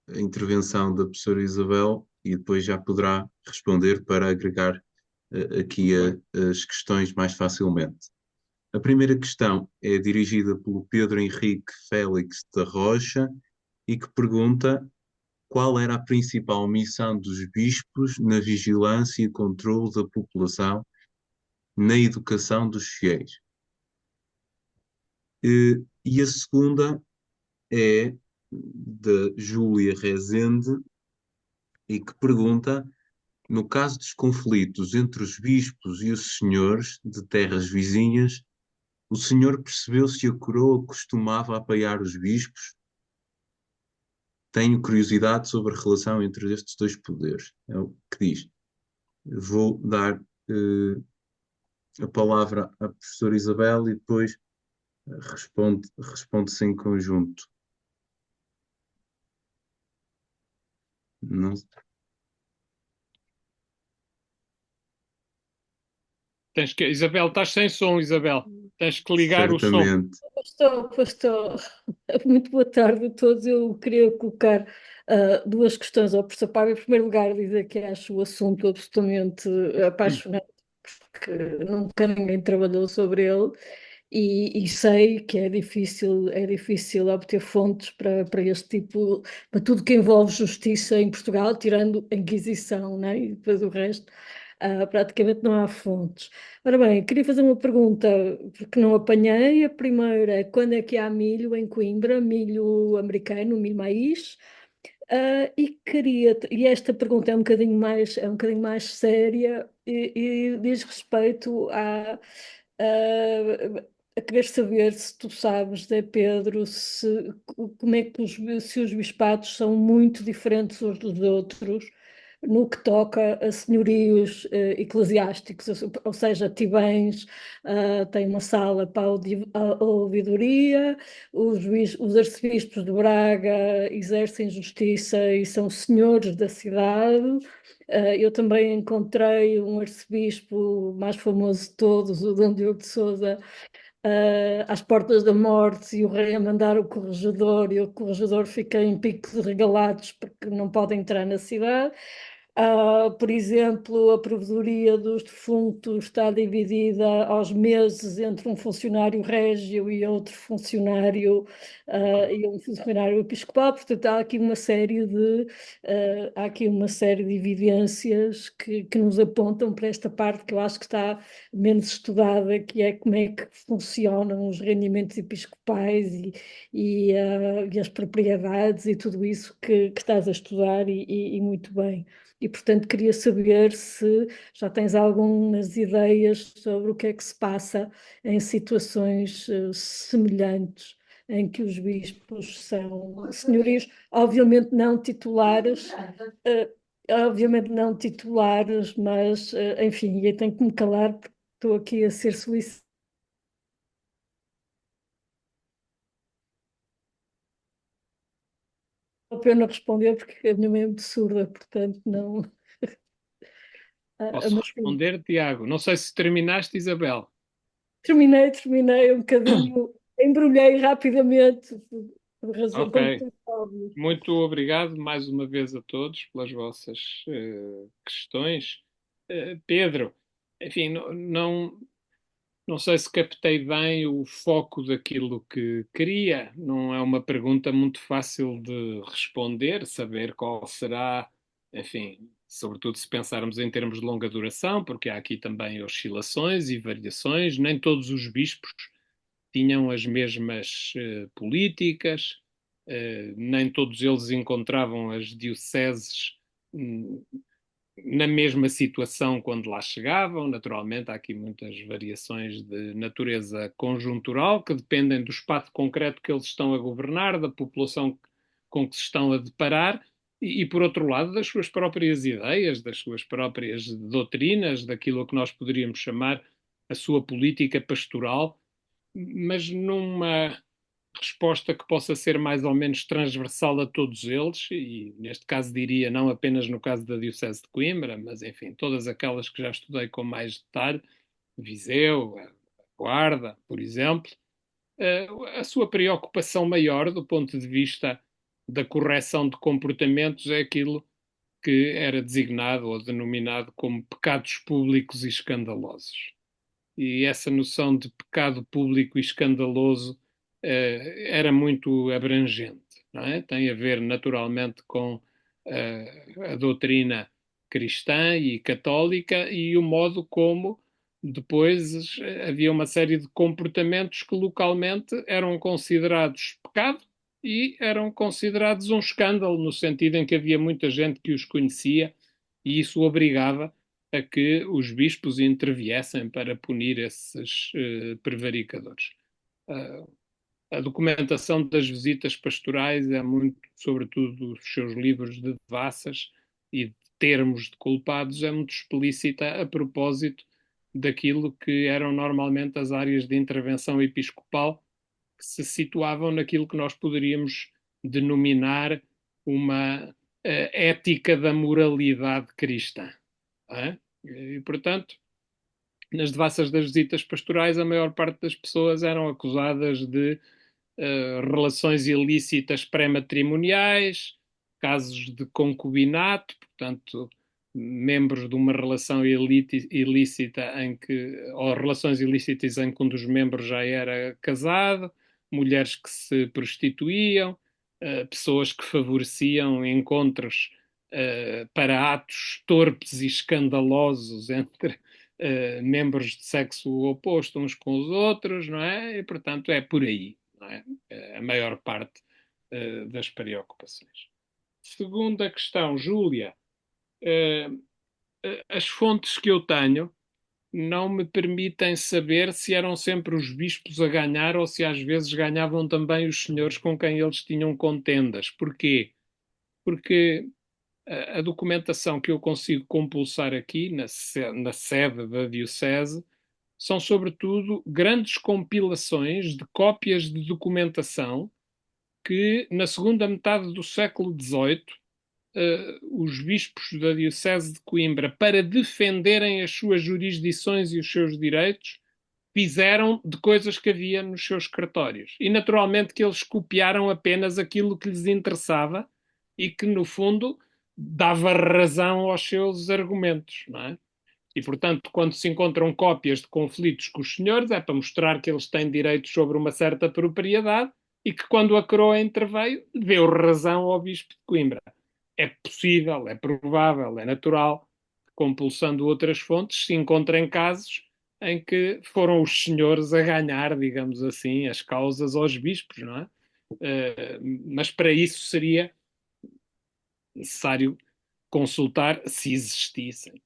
S1: a intervenção da professora Isabel e depois já poderá responder para agregar aqui as questões mais facilmente. A primeira questão é dirigida pelo Pedro Henrique Félix da Rocha e que pergunta qual era a principal missão dos bispos na vigilância e controle da população na educação dos fiéis. E a segunda é da Júlia Rezende e que pergunta, no caso dos conflitos entre os bispos e os senhores de terras vizinhas, o senhor percebeu se a coroa costumava apoiar os bispos? Tenho curiosidade sobre a relação entre estes dois poderes. É o que diz. Vou dar a palavra à professora Isabel e depois responde-se em conjunto. Não,
S3: Isabel, estás sem som, Isabel. Tens que ligar o som.
S1: certamente.
S4: Pastor, muito boa tarde a todos. Eu queria colocar duas questões ao professor Paiva. Em primeiro lugar, dizer que acho o assunto absolutamente apaixonante, porque nunca ninguém trabalhou sobre ele e sei que é difícil obter fontes para este tipo, para tudo que envolve justiça em Portugal, tirando a Inquisição, né? E depois o resto. Praticamente não há fontes. Ora bem, queria fazer uma pergunta, porque não apanhei. A primeira é quando é que há milho em Coimbra, milho americano, milho maíz? E esta pergunta é um bocadinho mais séria e diz respeito a querer saber se tu sabes, Zé Pedro, como é que se os bispados são muito diferentes uns dos outros no que toca a senhorios eclesiásticos, ou seja, Tibães tem uma sala para a ouvidoria, os arcebispos de Braga exercem justiça e são senhores da cidade. Eu também encontrei um arcebispo mais famoso de todos, o Dom Diogo de Sousa, às portas da morte e o rei a mandar o corregedor e o corregedor fica em picos regalados porque não pode entrar na cidade. Por exemplo, a provedoria dos defuntos está dividida aos meses entre um funcionário régio e um funcionário episcopal. Portanto, há aqui uma série de evidências que nos apontam para esta parte que eu acho que está menos estudada, que é como é que funcionam os rendimentos episcopais e as propriedades e tudo isso que estás a estudar e muito bem. E, portanto, queria saber se já tens algumas ideias sobre o que é que se passa em situações semelhantes, em que os bispos são senhorios, obviamente não titulares, mas, enfim, eu tenho que me calar porque estou aqui a ser solicitada. Não vale a pena responder porque a minha mãe é muito surda, portanto, não.
S3: Posso
S4: Mas
S3: responder, Tiago? Não sei se terminaste, Isabel.
S4: terminei um bocadinho, embrulhei rapidamente, por razão, por
S3: Ok.
S4: motivos óbvios.
S3: Muito obrigado mais uma vez a todos pelas vossas questões. Pedro, enfim, não sei se captei bem o foco daquilo que queria. Não é uma pergunta muito fácil de responder, saber qual será, enfim, sobretudo se pensarmos em termos de longa duração, porque há aqui também oscilações e variações. Nem todos os bispos tinham as mesmas políticas, nem todos eles encontravam as dioceses hum, na mesma situação quando lá chegavam. Naturalmente, há aqui muitas variações de natureza conjuntural que dependem do espaço concreto que eles estão a governar, da população com que se estão a deparar e, por outro lado, das suas próprias ideias, das suas próprias doutrinas, daquilo que nós poderíamos chamar a sua política pastoral, mas numa resposta que possa ser mais ou menos transversal a todos eles, e neste caso diria não apenas no caso da Diocese de Coimbra, mas enfim, todas aquelas que já estudei com mais detalhe, Viseu, a Guarda, por exemplo, a sua preocupação maior do ponto de vista da correção de comportamentos é aquilo que era designado ou denominado como pecados públicos e escandalosos. E essa noção de pecado público e escandaloso era muito abrangente, não é? Tem a ver naturalmente com a doutrina cristã e católica e o modo como depois havia uma série de comportamentos que localmente eram considerados pecado e eram considerados um escândalo, no sentido em que havia muita gente que os conhecia e isso obrigava a que os bispos interviessem para punir esses prevaricadores. A documentação das visitas pastorais é muito, sobretudo os seus livros de devassas e de termos de culpados, é muito explícita a propósito daquilo que eram normalmente as áreas de intervenção episcopal que se situavam naquilo que nós poderíamos denominar uma ética da moralidade cristã. É? E, portanto, nas devassas das visitas pastorais, a maior parte das pessoas eram acusadas de relações ilícitas pré-matrimoniais, casos de concubinato, portanto, membros de uma relação ilícita ou relações ilícitas em que um dos membros já era casado, mulheres que se prostituíam, pessoas que favoreciam encontros para atos torpes e escandalosos entre membros de sexo oposto uns com os outros, não é? E, portanto, é por aí, não é? A maior parte das preocupações. Segunda questão, Júlia. As fontes que eu tenho não me permitem saber se eram sempre os bispos a ganhar ou se às vezes ganhavam também os senhores com quem eles tinham contendas. Porquê? Porque a documentação que eu consigo compulsar aqui na sede da Diocese são, sobretudo, grandes compilações de cópias de documentação que, na segunda metade do século XVIII, os bispos da Diocese de Coimbra, para defenderem as suas jurisdições e os seus direitos, fizeram de coisas que havia nos seus cartórios. E naturalmente que eles copiaram apenas aquilo que lhes interessava e que, no fundo, dava razão aos seus argumentos, não é? E, portanto, quando se encontram cópias de conflitos com os senhores, é para mostrar que eles têm direitos sobre uma certa propriedade e que, quando a coroa interveio, deu razão ao bispo de Coimbra. É possível, é provável, é natural, compulsando outras fontes, se encontrem casos em que foram os senhores a ganhar, digamos assim, as causas aos bispos, não é? Mas para isso seria necessário consultar, se existissem,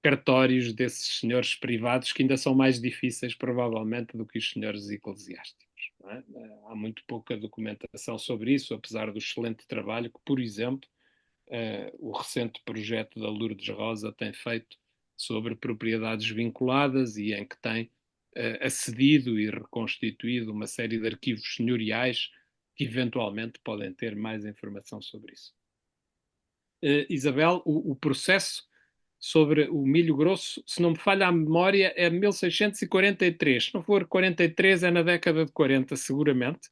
S3: cartórios desses senhores privados, que ainda são mais difíceis, provavelmente, do que os senhores eclesiásticos. Não é? Há muito pouca documentação sobre isso, apesar do excelente trabalho que, por exemplo, o recente projeto da Lourdes Rosa tem feito sobre propriedades vinculadas e em que tem acedido e reconstituído uma série de arquivos senhoriais que eventualmente podem ter mais informação sobre isso. Isabel, o processo sobre o milho grosso, se não me falha a memória, é 1643. Se não for 43, é na década de 40, seguramente.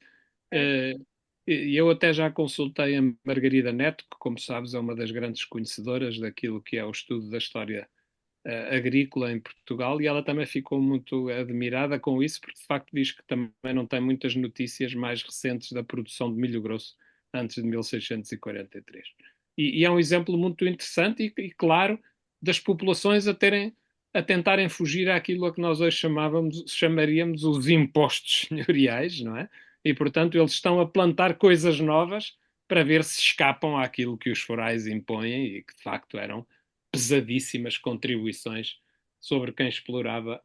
S3: E eu até já consultei a Margarida Neto, que, como sabes, é uma das grandes conhecedoras daquilo que é o estudo da história agrícola em Portugal, e ela também ficou muito admirada com isso, porque de facto diz que também não tem muitas notícias mais recentes da produção de milho grosso antes de 1643. E é um exemplo muito interessante e claro, das populações a tentarem fugir àquilo a que nós hoje chamaríamos os impostos senhoriais, não é? E, portanto, eles estão a plantar coisas novas para ver se escapam àquilo que os forais impõem e que, de facto, eram pesadíssimas contribuições sobre quem explorava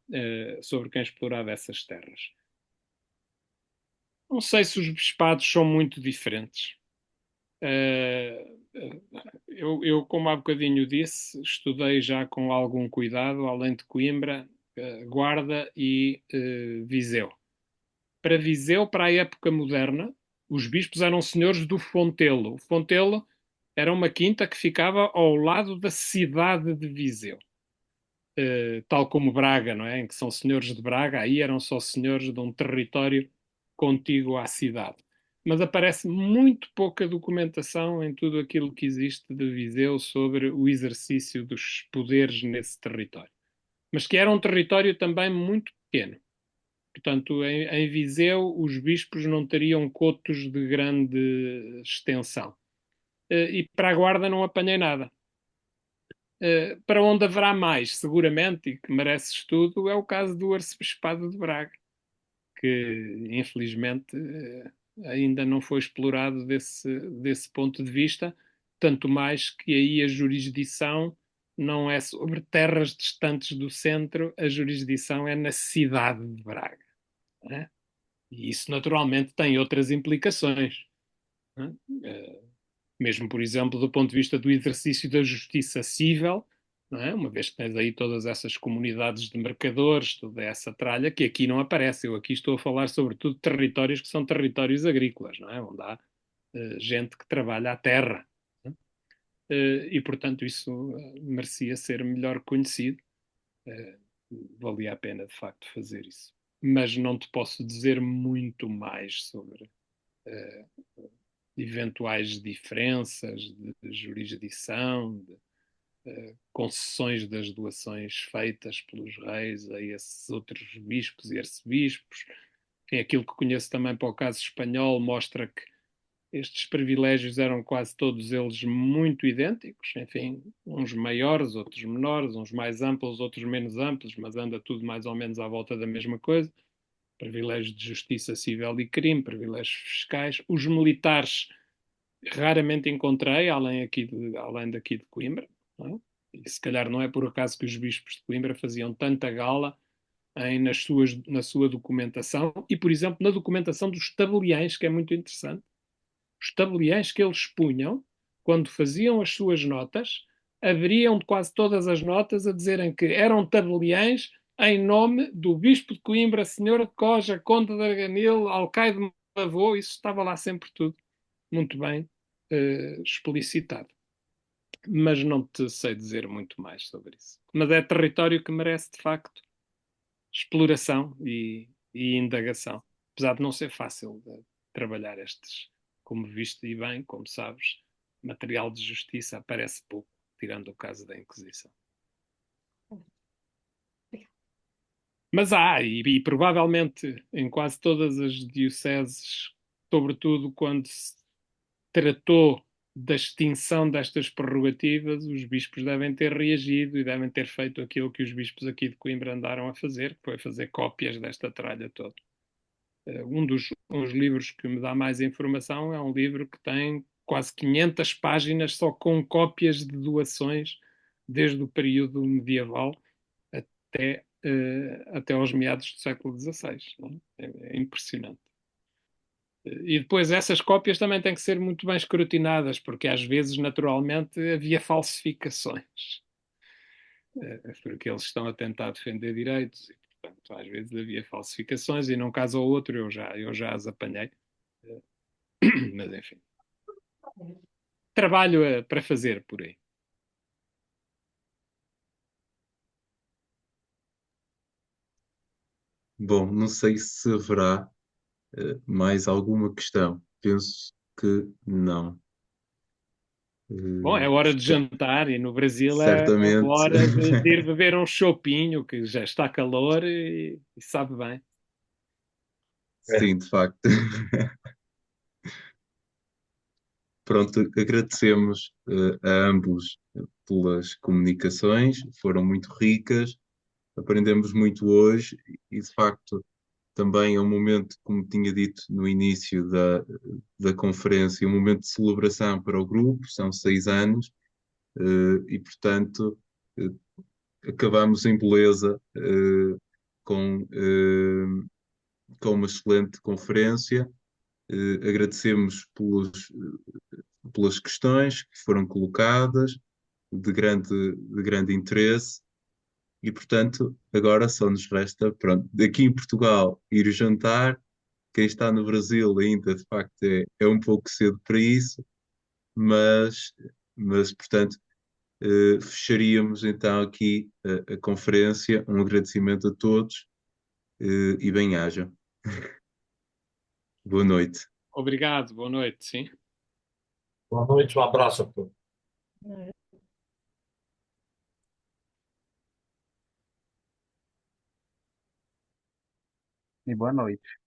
S3: essas terras. Não sei se os bispados são muito diferentes. Eu, como há bocadinho disse, estudei já com algum cuidado, além de Coimbra, Guarda e Viseu. Para Viseu, para a época moderna, os bispos eram senhores do Fontelo. O Fontelo era uma quinta que ficava ao lado da cidade de Viseu. Tal como Braga, não é? Em que são senhores de Braga, aí eram só senhores de um território contíguo à cidade. Mas aparece muito pouca documentação em tudo aquilo que existe de Viseu sobre o exercício dos poderes nesse território. Mas que era um território também muito pequeno. Portanto, em Viseu, os bispos não teriam cotos de grande extensão. E para a Guarda não apanhei nada. Para onde haverá mais, seguramente, e que merece estudo, é o caso do Arcebispado de Braga, que infelizmente ainda não foi explorado desse ponto de vista, tanto mais que aí a jurisdição não é sobre terras distantes do centro, a jurisdição é na cidade de Braga. Né? E isso naturalmente tem outras implicações. Né? Mesmo, por exemplo, do ponto de vista do exercício da justiça cível, não é? Uma vez que tens aí todas essas comunidades de mercadores, toda essa tralha, que aqui não aparece. Eu aqui estou a falar sobretudo de territórios que são territórios agrícolas, não é? Onde há gente que trabalha a terra. E, portanto, isso merecia ser melhor conhecido. Valia a pena, de facto, fazer isso. Mas não te posso dizer muito mais sobre eventuais diferenças de jurisdição, de concessões das doações feitas pelos reis a esses outros bispos e arcebispos. Enfim, aquilo que conheço também para o caso espanhol mostra que estes privilégios eram quase todos eles muito idênticos, enfim, uns maiores, outros menores, uns mais amplos, outros menos amplos, mas anda tudo mais ou menos à volta da mesma coisa. Privilégios de justiça civil e crime, privilégios fiscais. Os militares raramente encontrei, além daqui de Coimbra. Não é? E se calhar não é por acaso que os bispos de Coimbra faziam tanta gala na sua documentação e, por exemplo, na documentação dos tabeliães, que é muito interessante. Os tabeliães que eles punham, quando faziam as suas notas, abriam quase todas as notas a dizerem que eram tabeliães em nome do Bispo de Coimbra, Senhor de Coja, Conde de Arganil, Alcaide de Lavô, isso estava lá sempre tudo muito bem explicitado. Mas não te sei dizer muito mais sobre isso. Mas é território que merece, de facto, exploração e indagação. Apesar de não ser fácil de trabalhar estes, como viste e bem, como sabes, material de justiça aparece pouco, tirando o caso da Inquisição. Mas há, e provavelmente em quase todas as dioceses, sobretudo quando se tratou da extinção destas prerrogativas, os bispos devem ter reagido e devem ter feito aquilo que os bispos aqui de Coimbra andaram a fazer, que foi fazer cópias desta tralha toda. Um dos livros que me dá mais informação é um livro que tem quase 500 páginas só com cópias de doações desde o período medieval até aos meados do século XVI. Não é? É impressionante. E depois essas cópias também têm que ser muito bem escrutinadas, porque às vezes, naturalmente, havia falsificações, porque eles estão a tentar defender direitos e, portanto, às vezes havia falsificações e num caso ou outro eu já as apanhei. Mas, enfim. Trabalho para fazer por aí.
S1: Bom, não sei se haverá mais alguma questão. Penso que não.
S3: Bom, é hora de jantar e no Brasil é
S1: Certamente,
S3: hora de ir beber um chopinho, que já está calor e sabe bem.
S1: sim, de facto. Pronto, agradecemos a ambos pelas comunicações, foram muito ricas, aprendemos muito hoje e, de facto, também é um momento, como tinha dito no início da conferência, um momento de celebração para o grupo, são 6 anos, e, portanto, eh, acabamos em beleza, com uma excelente conferência. Agradecemos pelas questões que foram colocadas, de grande interesse, e, portanto, agora só nos resta, pronto, daqui em Portugal, ir jantar. Quem está no Brasil ainda, de facto, é um pouco cedo para isso, mas portanto, fecharíamos então aqui a conferência. Um agradecimento a todos, e bem-haja. Boa noite.
S3: Obrigado, boa noite, sim.
S2: Boa noite, um abraço a todos.
S5: E boa noite.